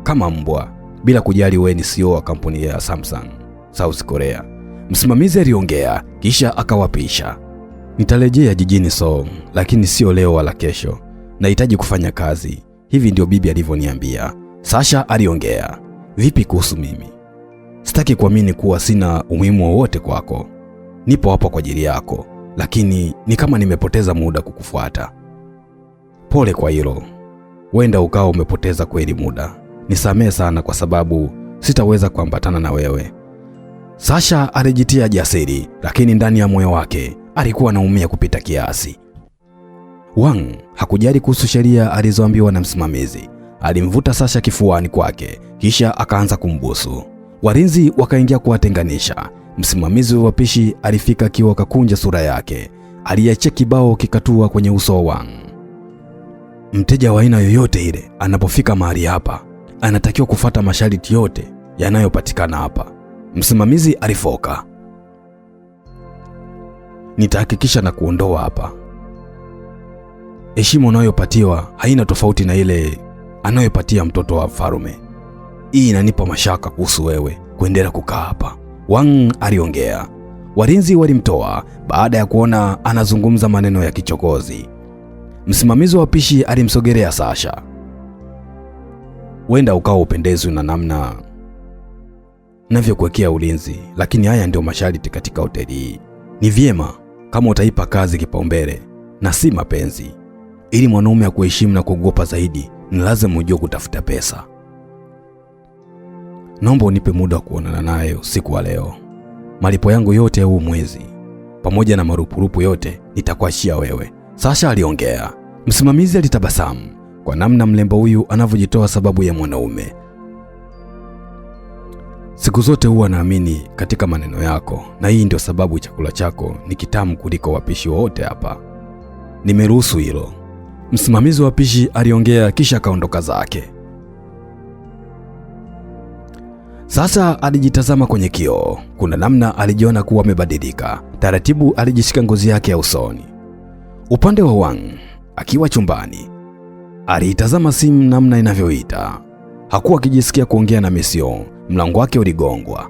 kama mbwa, bila kujali wewe ni CEO wa kampuni ya Samsung South Korea. Msimamizi aliongea kisha akawapisha. Nitarejea jijini Seoul, lakini sio leo wala kesho. Nahitaji kufanya kazi. Hivi ndio bibi alivyoniambia. Sasha aliongea. Vipi kuhusu mimi? Sitaki kuamini kuwa sina umuhimu wowote kwako. Nipo hapa kwa ajili yako, lakini ni kama nimepoteza muda kukufuata. Pole kwa hilo. Wenda ukawa umepoteza kweli muda. Nisamehe sana kwa sababu sitaweza kuambatana na wewe. Sasha alijitia jasiri, lakini ndani ya moyo wake alikuwa anaumia kupita kiasi. Wang hakujali kuhusu sheria alizoambiwa na msimamizi. Alimvuta Sasha kifuani kwake kisha akaanza kumbusu. Walinzi wakaingia kuwatenganisha. Msimamizi wa wapishi alifika akiwa kakunja sura yake. Aliachia kibao kikatua kwenye uso wa Wang. Mteja wa aina yoyote ile anapofika mahali hapa anatakiwa kufuata masharti yote yanayopatikana hapa. Msimamizi alifoka. Nitahakikisha na kuondoa hapa. Heshima unayopatiwa haina tofauti na ile anayopatia mtoto wa mfalme. Hii inanipa mashaka kuhusu wewe kuendelea kukaa hapa. Wang aliongea. Walinzi walimtoa baada ya kuona anazungumza maneno ya kichokozi. Msimamizi wa wapishi alimsogelea Sasha. Wenda ukawa upendezwi na namna navyokuwekea ulinzi, lakini haya ndio masharti katika hoteli hii. Ni vyema kama utaipa kazi kipaumbele na si mapenzi. Ili mwanaume akuheshimu na kuogopa zaidi, ni lazima ujue kutafuta pesa. Naomba unipe muda wa kuonana naye usiku wa leo. Malipo yangu yote ya huu mwezi pamoja na marupurupu yote nitakuachia wewe. Sasha aliongea. Msimamizi alitabasamu kwa namna mlembo huyu anavyojitoa sababu ya mwanaume. Siku zote huwa naamini katika maneno yako, na hii ndio sababu chakula chako ni kitamu kuliko wapishi wote hapa. Nimeruhusu hilo. Msimamizi wa wapishi aliongea kisha kaondoka zake. Sasa alijitazama kwenye kioo. Kuna namna alijiona kuwa amebadilika. Taratibu alijishika ngozi yake ya usoni. Upande wa Wang akiwa chumbani, aliitazama simu namna inavyoita. Hakuwa akijisikia kuongea na Mission. Mlango wake uligongwa.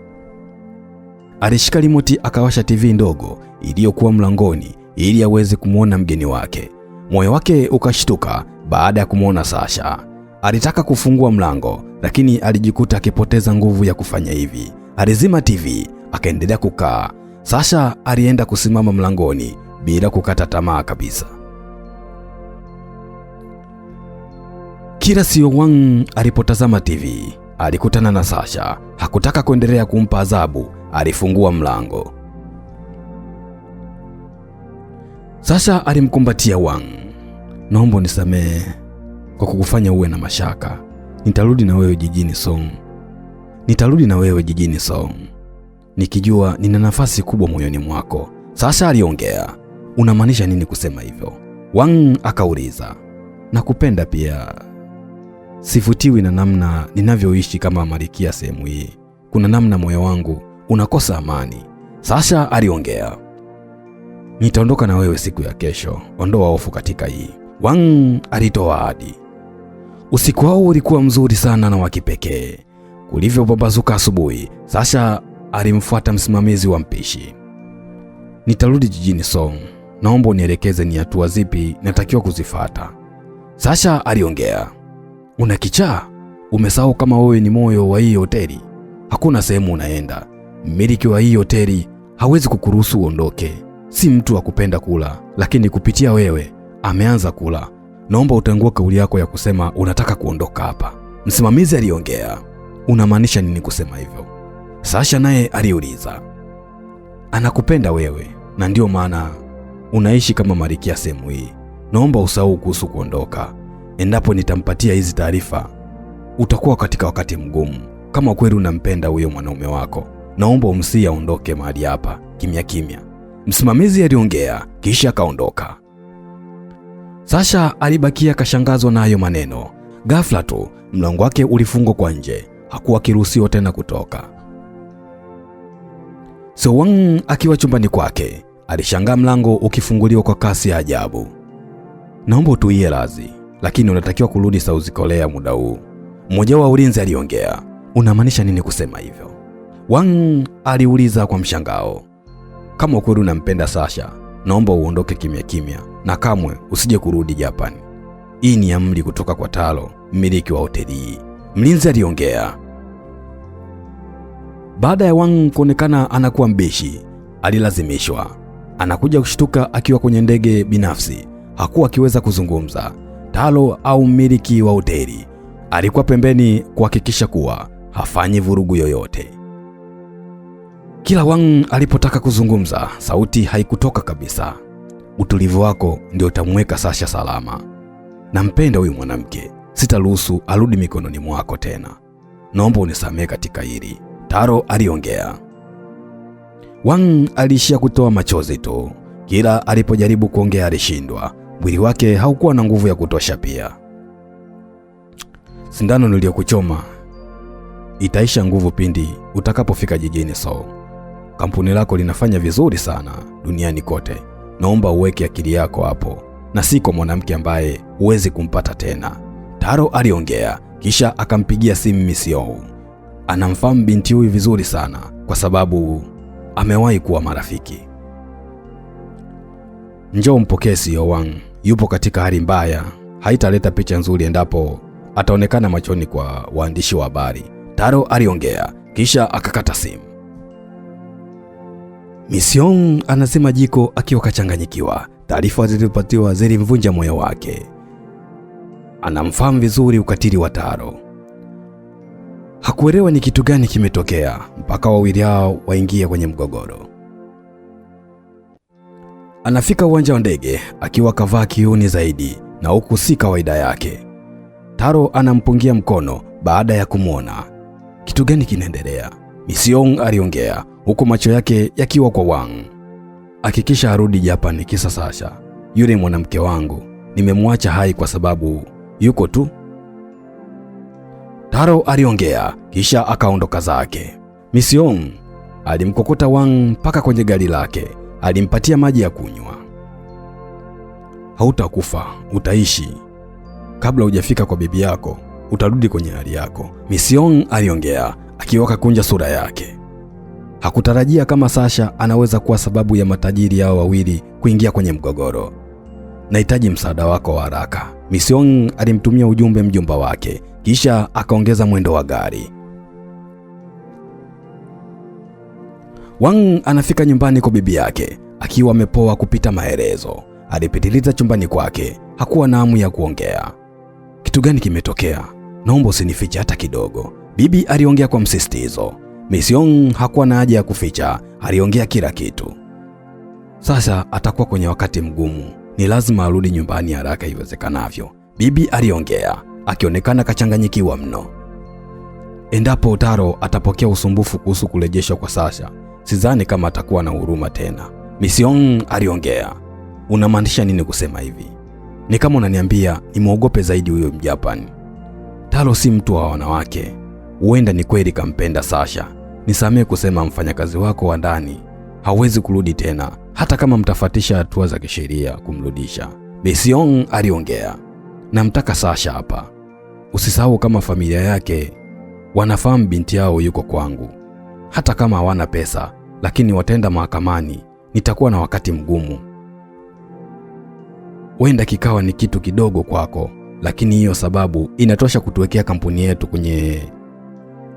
Alishika remote akawasha TV ndogo iliyokuwa mlangoni ili aweze kumuona mgeni wake. Moyo wake ukashtuka baada ya kumuona Sasha. Alitaka kufungua mlango, lakini alijikuta akipoteza nguvu ya kufanya hivi. Alizima TV akaendelea kukaa. Sasha alienda kusimama mlangoni bila kukata tamaa kabisa. Kila Seo Wang alipotazama TV, alikutana na Sasha. Hakutaka kuendelea kumpa adhabu, alifungua mlango. Sasha alimkumbatia Wang. Naomba unisamehe kwa kukufanya uwe na mashaka. Nitarudi na wewe jijini Song. Nikijua nina nafasi kubwa moyoni mwako. Sasha aliongea. Unamaanisha nini kusema hivyo? Wang akauliza. Nakupenda pia. Sivutiwi na namna ninavyoishi kama malkia sehemu hii. Kuna namna moyo wangu unakosa amani. Sasha aliongea. Nitaondoka na wewe siku ya kesho. Ondoa hofu katika hii. Wang alitoa ahadi. Usiku wao ulikuwa mzuri sana na wa kipekee. Kulivyopambazuka asubuhi, Sasha alimfuata msimamizi wa mpishi. Nitarudi jijini Song. Naomba unielekeze ni hatua zipi natakiwa kuzifuata. Sasha aliongea. Una kichaa? Umesahau kama wewe ni moyo wa hii hoteli? Hakuna sehemu unaenda. Mmiliki wa hii hoteli hawezi kukuruhusu uondoke. Si mtu wa kupenda kula, lakini kupitia wewe ameanza kula. Naomba utangue kauli yako ya kusema unataka kuondoka hapa. Msimamizi aliongea. Unamaanisha nini kusema hivyo? Sasha naye aliuliza. Anakupenda wewe na ndio maana unaishi kama malkia sehemu hii. Naomba usahau kuhusu kuondoka. Endapo nitampatia hizi taarifa, utakuwa katika wakati mgumu. Kama kweli unampenda huyo mwanaume wako, naomba umsihi aondoke mahali hapa kimya kimya. Msimamizi aliongea kisha akaondoka. Sasha alibakia kashangazwa na hayo maneno. Ghafla tu mlango wake ulifungwa kwa nje. Hakuwa kiruhusiwa tena kutoka. Seo Wang akiwa chumbani kwake, alishangaa mlango ukifunguliwa kwa kasi ya ajabu. Naomba utuie radhi, lakini unatakiwa kurudi South Korea muda huu. Mmoja wa ulinzi aliongea. Unamaanisha nini kusema hivyo? Wang aliuliza kwa mshangao. Kama kweli unampenda Sasha, naomba uondoke kimya kimya na kamwe usije kurudi Japan. Hii ni amri kutoka kwa Taro, mmiliki wa hoteli hii. Mlinzi aliongea. Baada ya Wang kuonekana anakuwa mbishi, alilazimishwa. Anakuja kushtuka akiwa kwenye ndege binafsi. Hakuwa akiweza kuzungumza. Taro au mmiliki wa hoteli alikuwa pembeni kuhakikisha kuwa hafanyi vurugu yoyote. Kila Wang alipotaka kuzungumza, sauti haikutoka kabisa. Utulivu wako ndio utamweka Sasha salama. Nampenda huyu mwanamke. Sitaruhusu arudi mikononi mwako tena. Naomba unisamehe katika hili. Taro aliongea. Wang aliishia kutoa machozi tu. Kila alipojaribu kuongea alishindwa. Mwili wake haukuwa na nguvu ya kutosha pia. Sindano niliyokuchoma itaisha nguvu pindi utakapofika jijini Seoul. Kampuni lako linafanya vizuri sana duniani kote. Naomba uweke akili yako hapo na si kwa mwanamke ambaye huwezi kumpata tena. Taro aliongea kisha akampigia simu Misio. Anamfahamu binti huyu vizuri sana kwa sababu amewahi kuwa marafiki. Njoo mpokee Seo Wang. Yupo katika hali mbaya. Haitaleta picha nzuri endapo ataonekana machoni kwa waandishi wa habari. Taro aliongea kisha akakata simu. Mission anasema jiko akiwa kachanganyikiwa. Taarifa zilizopatiwa zilimvunja moyo wake. Anamfahamu vizuri ukatili wa Taro. Hakuelewa ni kitu gani kimetokea mpaka wawili hao waingie kwenye mgogoro. Anafika uwanja wa ndege akiwa kavaa kiuni zaidi na huku si kawaida yake. Taro anampungia mkono baada ya kumwona. Kitu gani kinaendelea? Mission aliongea huku macho yake yakiwa kwa Wang. Hakikisha arudi Japan kisa Sasha. Yule mwanamke wangu nimemwacha hai kwa sababu yuko tu. Taro aliongea kisha akaondoka zake. Mission alimkokota Wang mpaka kwenye gari lake. Alimpatia maji ya kunywa. Hautakufa, utaishi. Kabla hujafika kwa bibi yako, utarudi kwenye hali yako. Mission aliongea akiwa kakunja sura yake. Hakutarajia kama Sasha anaweza kuwa sababu ya matajiri hao wawili kuingia kwenye mgogoro. Nahitaji msaada wako wa haraka. Mission alimtumia ujumbe mjomba wake kisha akaongeza mwendo wa gari. Wang anafika nyumbani kwa bibi yake akiwa amepoa kupita maelezo. Alipitiliza chumbani kwake, hakuwa na hamu ya kuongea. Kitu gani kimetokea? Naomba usinifiche hata kidogo, bibi aliongea kwa msisitizo. Misyong hakuwa na haja ya kuficha, aliongea kila kitu. Sasa atakuwa kwenye wakati mgumu, ni lazima arudi nyumbani haraka iwezekanavyo, bibi aliongea, akionekana kachanganyikiwa mno. Endapo Taro atapokea usumbufu kuhusu kurejeshwa kwa Sasha, sidhani kama atakuwa na huruma tena, Misyong aliongea. Unamaanisha nini kusema hivi? Ni kama unaniambia nimuogope zaidi huyo Mjapani. Taro si mtu wa wanawake. Huenda ni kweli kampenda Sasha. Nisamehe kusema mfanyakazi wako wa ndani hawezi kurudi tena, hata kama mtafatisha hatua za kisheria kumrudisha, Misyong aliongea. Namtaka Sasha hapa. Usisahau kama familia yake wanafahamu binti yao yuko kwangu. Hata kama hawana pesa, lakini wataenda mahakamani, nitakuwa na wakati mgumu. Huenda kikawa ni kitu kidogo kwako, lakini hiyo sababu inatosha kutuwekea kampuni yetu kwenye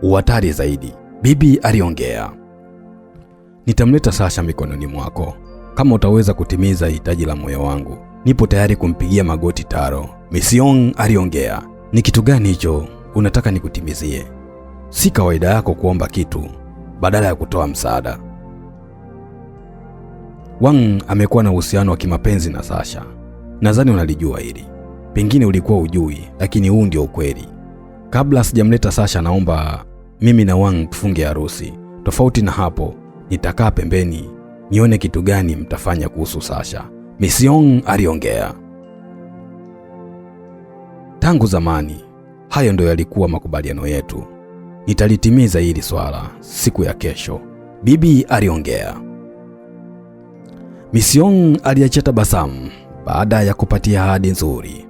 uhatari zaidi, bibi aliongea. Nitamleta Sasha mikononi mwako. Kama utaweza kutimiza hitaji la moyo wangu, nipo tayari kumpigia magoti Taro, Misyong aliongea. Ni kitu gani hicho unataka nikutimizie? Si kawaida yako kuomba kitu badala ya kutoa msaada. Wang amekuwa na uhusiano wa kimapenzi na Sasha. Nadhani unalijua hili. Pengine ulikuwa ujui, lakini huu ndio ukweli. Kabla sijamleta Sasha, naomba mimi na Wang tufunge harusi. Tofauti na hapo, nitakaa pembeni nione kitu gani mtafanya kuhusu Sasha, Misyong aliongea. Tangu zamani, hayo ndio yalikuwa makubaliano yetu. Nitalitimiza hili swala siku ya kesho, bibi aliongea. Misyong aliachia tabasamu baada ya kupatia ahadi nzuri.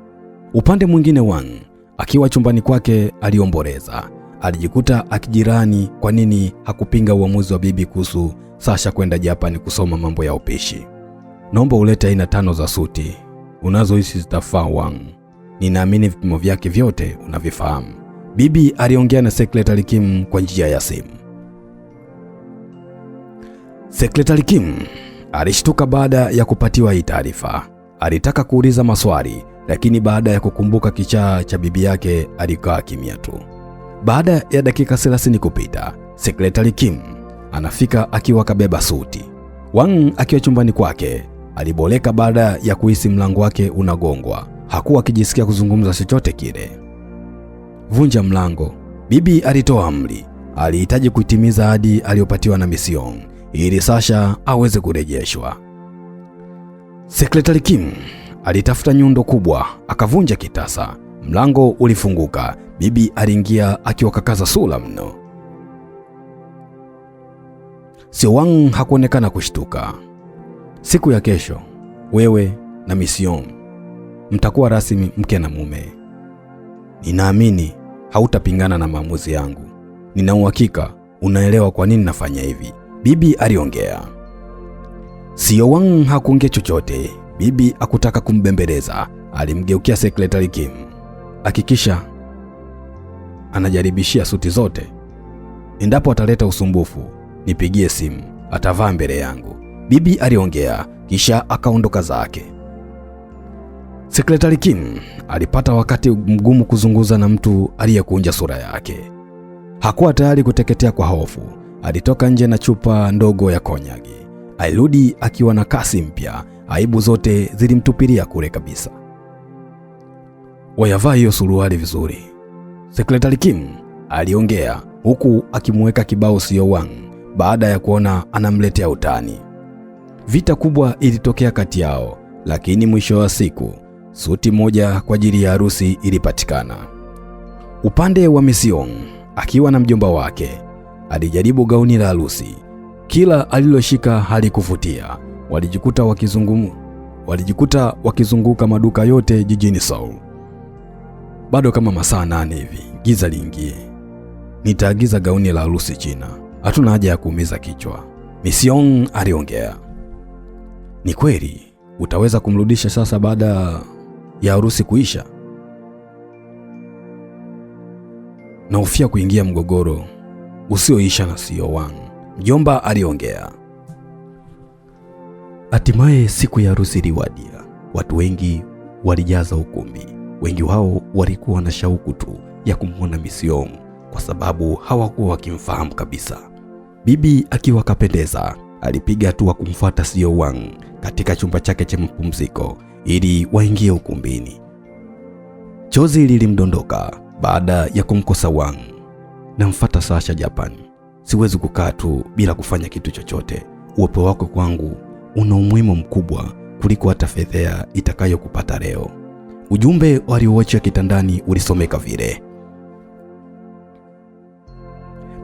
Upande mwingine, Wang akiwa chumbani kwake aliomboleza. Alijikuta akijirani kwa nini hakupinga uamuzi wa bibi kuhusu Sasha kwenda Japan kusoma mambo ya upishi. Naomba ulete aina 5 za suti unazohisi zitafaa Wang. Ninaamini vipimo vyake vyote unavifahamu, bibi aliongea na Secretary Kim kwa njia ya simu. Secretary Kim alishtuka baada ya kupatiwa hii taarifa. Alitaka kuuliza maswali, lakini baada ya kukumbuka kichaa cha bibi yake alikaa kimya tu. Baada ya dakika 30 kupita, Secretary Kim anafika akiwa kabeba suti. Wang akiwa chumbani kwake aliboleka baada ya kuhisi mlango wake unagongwa. Hakuwa akijisikia kuzungumza chochote kile. Vunja mlango, bibi alitoa amri. Alihitaji kuitimiza ahadi aliyopatiwa na Misyong ili Sasha aweze kurejeshwa. Secretary Kim alitafuta nyundo kubwa, akavunja kitasa. Mlango ulifunguka. Bibi aliingia akiwa kakaza sura mno. Sio Wang hakuonekana kushtuka. Siku ya kesho, wewe na Misyong mtakuwa rasmi mke na mume. Ninaamini hautapingana na maamuzi yangu. Nina uhakika unaelewa kwa nini nafanya hivi, bibi aliongea. Sio Wang hakuongea chochote. Bibi hakutaka kumbembeleza. Alimgeukia Secretary Kim. Hakikisha anajaribishia suti zote. Endapo ataleta usumbufu, nipigie simu, atavaa mbele yangu, bibi aliongea, kisha akaondoka zake. Secretary Kim alipata wakati mgumu kuzungumza na mtu aliyekunja sura yake. Hakuwa tayari kuteketea kwa hofu. Alitoka nje na chupa ndogo ya konyagi. Alirudi akiwa na kasi mpya. Aibu zote zilimtupilia kule kabisa. Wayavaa hiyo suruali vizuri, Secretary Kim aliongea, huku akimweka kibao Sio Wang baada ya kuona anamletea utani. Vita kubwa ilitokea kati yao, lakini mwisho wa siku suti moja kwa ajili ya harusi ilipatikana. Upande wa Misyong akiwa na mjomba wake alijaribu gauni la harusi. Kila aliloshika halikuvutia. Walijikuta wakizunguka maduka yote jijini Seoul. Bado kama masaa 8 hivi giza liingie. Nitaagiza gauni la harusi China. Hatuna haja ya kuumiza kichwa, Misyong aliongea. Ni kweli utaweza kumrudisha sasa baada ya harusi kuisha? Nahofia kuingia mgogoro usioisha na Sio Wang, mjomba aliongea. Hatimaye siku ya harusi iliwadia. Watu wengi walijaza ukumbi. wengi wao walikuwa na shauku tu ya kumwona Mission kwa sababu hawakuwa wakimfahamu kabisa. Bibi akiwa kapendeza alipiga hatua kumfuata Seo Wang katika chumba chake cha mapumziko ili waingie ukumbini. Chozi lilimdondoka baada ya kumkosa Wang. Namfuata Sasha Japan. Siwezi kukaa tu bila kufanya kitu chochote. Uwepo wako kwangu una umuhimu mkubwa kuliko hata fedha itakayokupata leo. Ujumbe walioacha kitandani ulisomeka vile.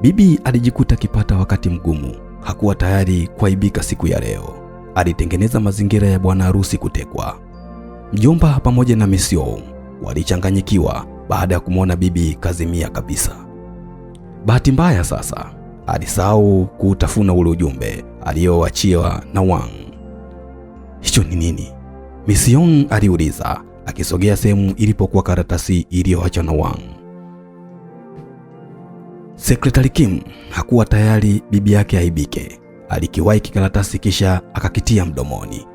Bibi alijikuta kipata wakati mgumu. Hakuwa tayari kuaibika siku ya leo. Alitengeneza mazingira ya bwana harusi kutekwa. Mjomba pamoja na Mission walichanganyikiwa baada ya kumwona bibi kazimia kabisa. Bahati mbaya sasa alisahau kuutafuna ule ujumbe alioachiwa na Wang. Hicho ni nini? Mission aliuliza akisogea sehemu ilipokuwa karatasi iliyoachwa na Wang. Secretary Kim hakuwa tayari bibi yake aibike. Alikiwahi kikaratasi kisha akakitia mdomoni.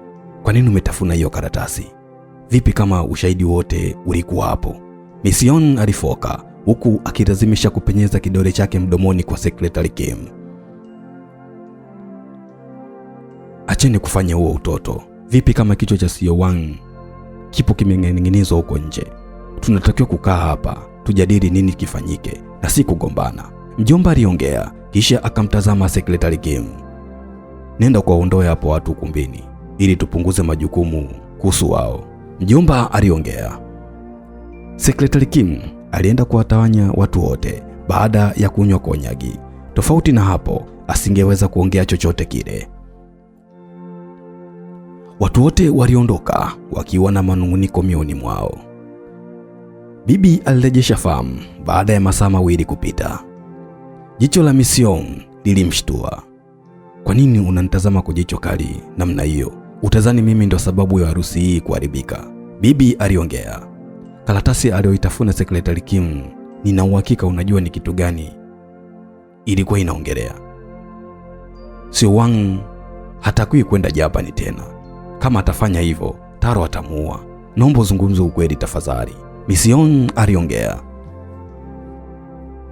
Kwa nini umetafuna hiyo karatasi? Vipi kama ushahidi wote ulikuwa hapo? Mission alifoka huku akilazimisha kupenyeza kidole chake mdomoni kwa Secretary Kim. Acheni kufanya huo utoto. Vipi kama kichwa cha Seo Wang kipo kimening'inizwa huko nje? Tunatakiwa kukaa hapa tujadili nini kifanyike na si kugombana. Mjomba aliongea kisha akamtazama Secretary Kim. Nenda kuwaondoe hapo watu ukumbini ili tupunguze majukumu kuhusu wao. Mjomba aliongea. Secretary Kim alienda kuwatawanya watu wote baada ya kunywa konyagi. Tofauti na hapo asingeweza kuongea chochote kile. Watu wote waliondoka wakiwa na manung'uniko mioni mwao. Bibi alirejesha fahamu baada ya masaa mawili kupita. Jicho la Mission lilimshtua. Kwa nini unanitazama kwa jicho kali namna hiyo? Utazani mimi ndo sababu ya harusi hii kuharibika? Bibi aliongea. Karatasi aliyoitafuna Secretary Kim, nina uhakika unajua ni kitu gani ilikuwa inaongelea. Seo Wang hatakui kwenda Japani tena. Kama atafanya hivyo, Taro atamuua. Naomba uzungumze ukweli tafadhali. Mission aliongea.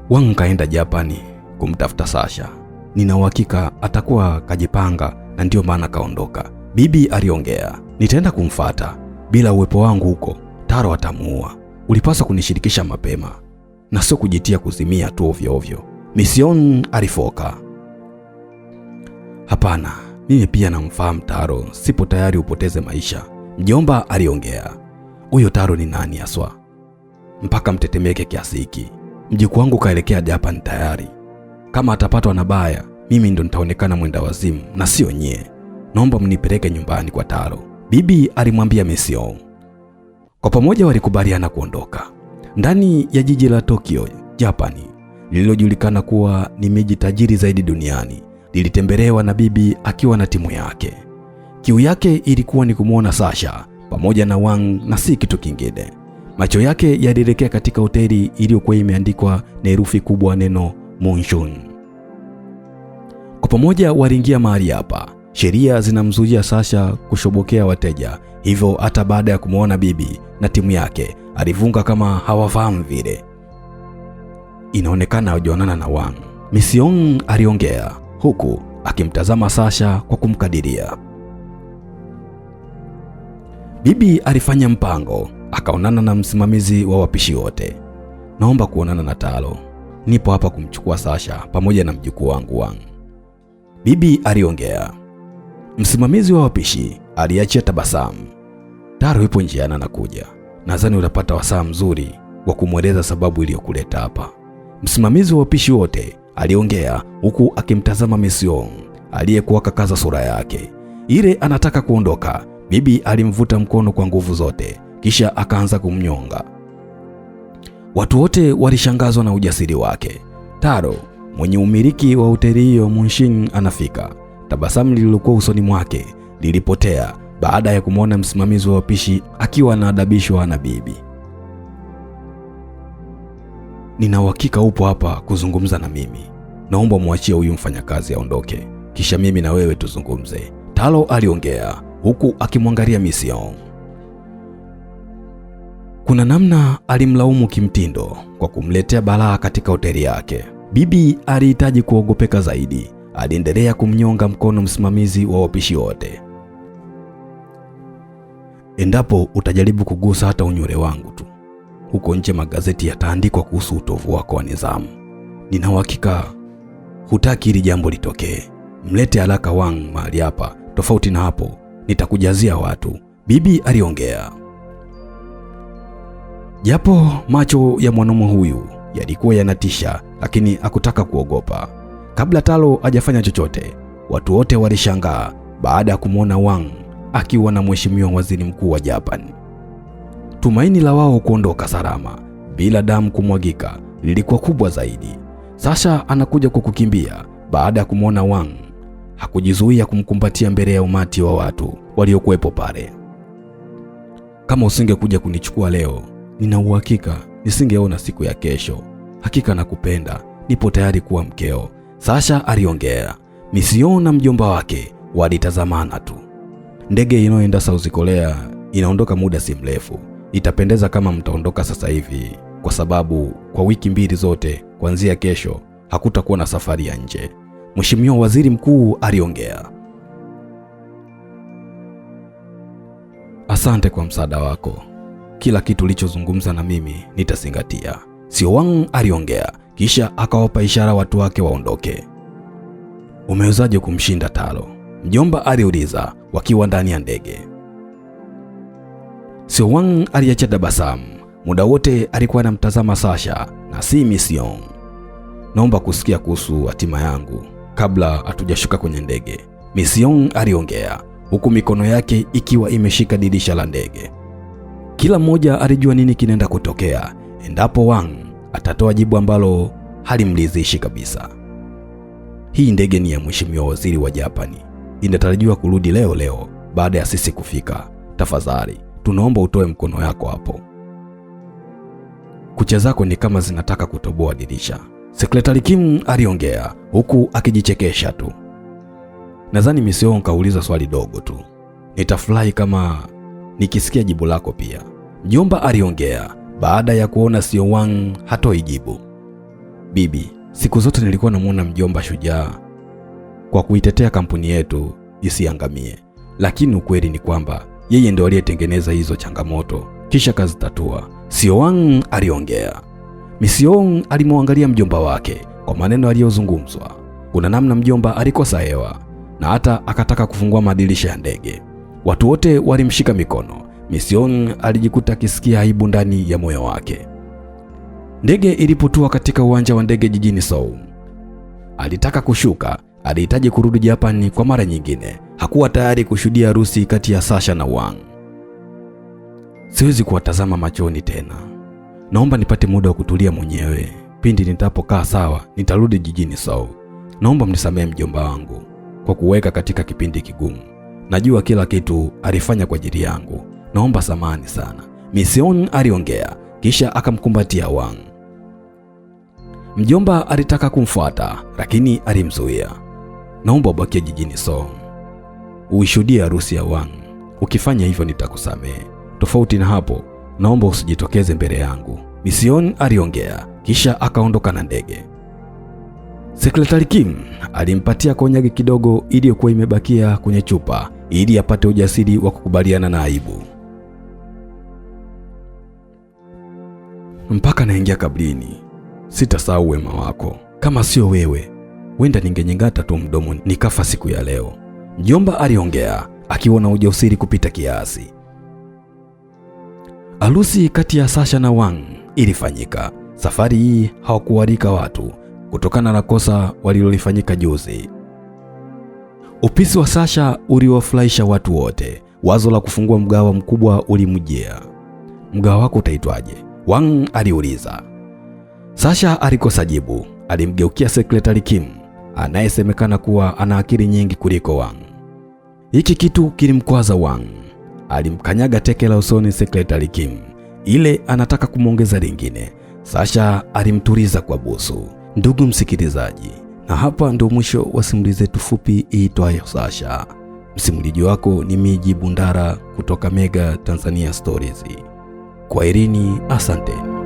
Wang kaenda Japani kumtafuta Sasha. Nina uhakika atakuwa kajipanga na ndio maana kaondoka. Bibi aliongea. Nitaenda kumfuata. Bila uwepo wangu huko, Taro atamuua. Ulipaswa kunishirikisha mapema na sio kujitia kuzimia tu ovyo ovyo. Mission alifoka. Hapana, mimi pia namfahamu Taro, sipo tayari upoteze maisha. Mjomba aliongea. Huyo Taro ni nani aswa mpaka mtetemeke kiasi hiki? Mjukuu wangu kaelekea Japan tayari. Kama atapatwa na baya, mimi ndo nitaonekana mwenda wazimu na sio nyie. Naomba mnipeleke nyumbani kwa Taro, bibi alimwambia Mission. Kwa pamoja walikubaliana kuondoka. Ndani ya jiji la Tokyo, Japani, lililojulikana kuwa ni miji tajiri zaidi duniani, lilitembelewa na bibi akiwa na timu yake. Kiu yake ilikuwa ni kumwona Sasha pamoja na Wang na si kitu kingine. Macho yake yalielekea katika hoteli iliyokuwa imeandikwa na herufi kubwa neno Monshun. Kwa pamoja waliingia mahali hapa. Sheria zinamzuia Sasha kushobokea wateja, hivyo hata baada ya kumwona bibi na timu yake alivunga kama hawafahamu vile. Inaonekana hajaonana na Wang, Mission aliongea huku akimtazama Sasha kwa kumkadiria. Bibi alifanya mpango, akaonana na msimamizi wa wapishi wote. Naomba kuonana na Taro. Nipo hapa kumchukua Sasha pamoja na mjukuu wangu Wang, bibi aliongea. Msimamizi wa wapishi aliachia tabasamu. Taro yupo njiani anakuja. Nadhani utapata wasaa mzuri wa kumweleza sababu iliyokuleta hapa. Msimamizi wa wapishi wote aliongea huku akimtazama Mission aliyekuwa kakaza sura yake. Ile anataka kuondoka, bibi alimvuta mkono kwa nguvu zote kisha akaanza kumnyonga. Watu wote walishangazwa na ujasiri wake. Taro, mwenye umiliki wa hoteli hiyo Munshin, anafika. Tabasamu lililokuwa usoni mwake lilipotea baada ya kumwona msimamizi wa wapishi akiwa anaadabishwa na bibi. Nina uhakika upo hapa kuzungumza na mimi. Naomba muachie huyu mfanyakazi aondoke, kisha mimi na wewe tuzungumze, Taro aliongea huku akimwangalia Mission. Kuna namna alimlaumu kimtindo kwa kumletea balaa katika hoteli yake. Bibi alihitaji kuogopeka zaidi. Aliendelea kumnyonga mkono msimamizi wa wapishi wote. Endapo utajaribu kugusa hata unywele wangu tu, huko nje magazeti yataandikwa kuhusu utovu wako wa nidhamu. Nina uhakika hutaki hili jambo litokee. Mlete haraka Wang mahali hapa, tofauti na hapo nitakujazia watu, bibi aliongea. Japo macho ya mwanamume huyu yalikuwa yanatisha, lakini hakutaka kuogopa. Kabla Taro hajafanya chochote, watu wote walishangaa baada ya kumwona Wang akiwa na mheshimiwa waziri mkuu wa Japan. Tumaini la wao kuondoka salama bila damu kumwagika lilikuwa kubwa zaidi. Sasha anakuja kwa kukimbia baada ya kumwona Wang. Hakujizuia kumkumbatia mbele ya umati wa watu waliokuwepo pale. Kama usingekuja kunichukua leo, nina uhakika nisingeona siku ya kesho. Hakika nakupenda, nipo tayari kuwa mkeo, Sasha aliongea. Mission na mjomba wake walitazamana tu. Ndege inayoenda South Korea inaondoka muda si mrefu. Itapendeza kama mtaondoka sasa hivi, kwa sababu kwa wiki mbili zote kuanzia kesho hakutakuwa na safari ya nje, Mheshimiwa Waziri Mkuu aliongea. Asante kwa msaada wako. Kila kitu ulichozungumza na mimi nitazingatia, Sio Wang aliongea, kisha akawapa ishara watu wake waondoke. Umewezaje kumshinda Taro? Mjomba aliuliza wakiwa ndani ya ndege. Sio Wang aliacha tabasamu. Muda wote alikuwa anamtazama Sasha na si Mission. Naomba kusikia kuhusu hatima yangu kabla hatujashuka kwenye ndege, Mission aliongea, huku mikono yake ikiwa imeshika dirisha la ndege. Kila mmoja alijua nini kinaenda kutokea endapo Wang atatoa jibu ambalo halimridhishi kabisa. Hii ndege ni ya mheshimiwa waziri wa Japani. Inatarajiwa kurudi leo baada ya sisi kufika. Tafadhali, tunaomba utoe mkono yako hapo. Kucha zako ni kama zinataka kutoboa dirisha, Sekretari Kim aliongea huku akijichekesha tu. Nadhani Mission kauliza swali dogo tu. Nitafurahi kama nikisikia jibu lako pia, mjomba aliongea baada ya kuona Sio Wang hatoi jibu. Bibi, siku zote nilikuwa namuona mjomba shujaa kwa kuitetea kampuni yetu isiangamie, lakini ukweli ni kwamba yeye ndio aliyetengeneza hizo changamoto kisha kazitatua, Sio Wang aliongea. Mission alimwangalia mjomba wake kwa maneno aliyozungumzwa. Kuna namna mjomba alikosa hewa na hata akataka kufungua madirisha ya ndege. Watu wote walimshika mikono. Mission alijikuta akisikia aibu ndani ya moyo wake. Ndege ilipotua katika uwanja wa ndege jijini Seoul, alitaka kushuka. Alihitaji kurudi Japani kwa mara nyingine. Hakuwa tayari kushuhudia harusi kati ya Sasha na Wang. Siwezi kuwatazama machoni tena. Naomba nipate muda wa kutulia mwenyewe. Pindi nitapokaa sawa, nitarudi jijini Seoul. Naomba mnisamehe mjomba wangu kwa kuweka katika kipindi kigumu. Najua kila kitu alifanya kwa ajili yangu. Naomba samahani sana, Mission aliongea, kisha akamkumbatia Wang. Mjomba alitaka kumfuata lakini alimzuia. Naomba ubakie jijini Seoul uishuhudie harusi ya Wang. Ukifanya hivyo nitakusamehe. Tofauti na hapo, naomba usijitokeze mbele yangu, Mission aliongea, kisha akaondoka na ndege. Sekretari Kim alimpatia konyagi kidogo iliyokuwa imebakia kwenye chupa ili apate ujasiri wa kukubaliana na aibu. Mpaka naingia kabrini, sitasahau wema wako. Kama sio wewe, wenda ningenyengata tu mdomo nikafa siku ya leo, mjomba aliongea akiwa na ujasiri kupita kiasi. Harusi kati ya Sasha na Wang ilifanyika. Safari hii hawakualika watu kutokana na kosa walilolifanyika juzi. Upisi wa Sasha uliwafurahisha watu wote. Wazo la kufungua mgawa mkubwa ulimjia. Mgawa wako utaitwaje? Wang aliuliza. Sasha alikosa jibu. Alimgeukia Sekretari Kim anayesemekana kuwa ana akili nyingi kuliko Wang. Hiki kitu kilimkwaza Wang. Alimkanyaga teke la usoni Sekretari Kim ile anataka kumwongeza lingine. Sasha alimtuliza kwa busu. Ndugu msikilizaji, na hapa ndo mwisho wa simulizi yetu fupi iitwayo Sasha. Msimulizi wako ni Miji Bundara kutoka Mega Tanzania Stories. Kwaherini, asanteni.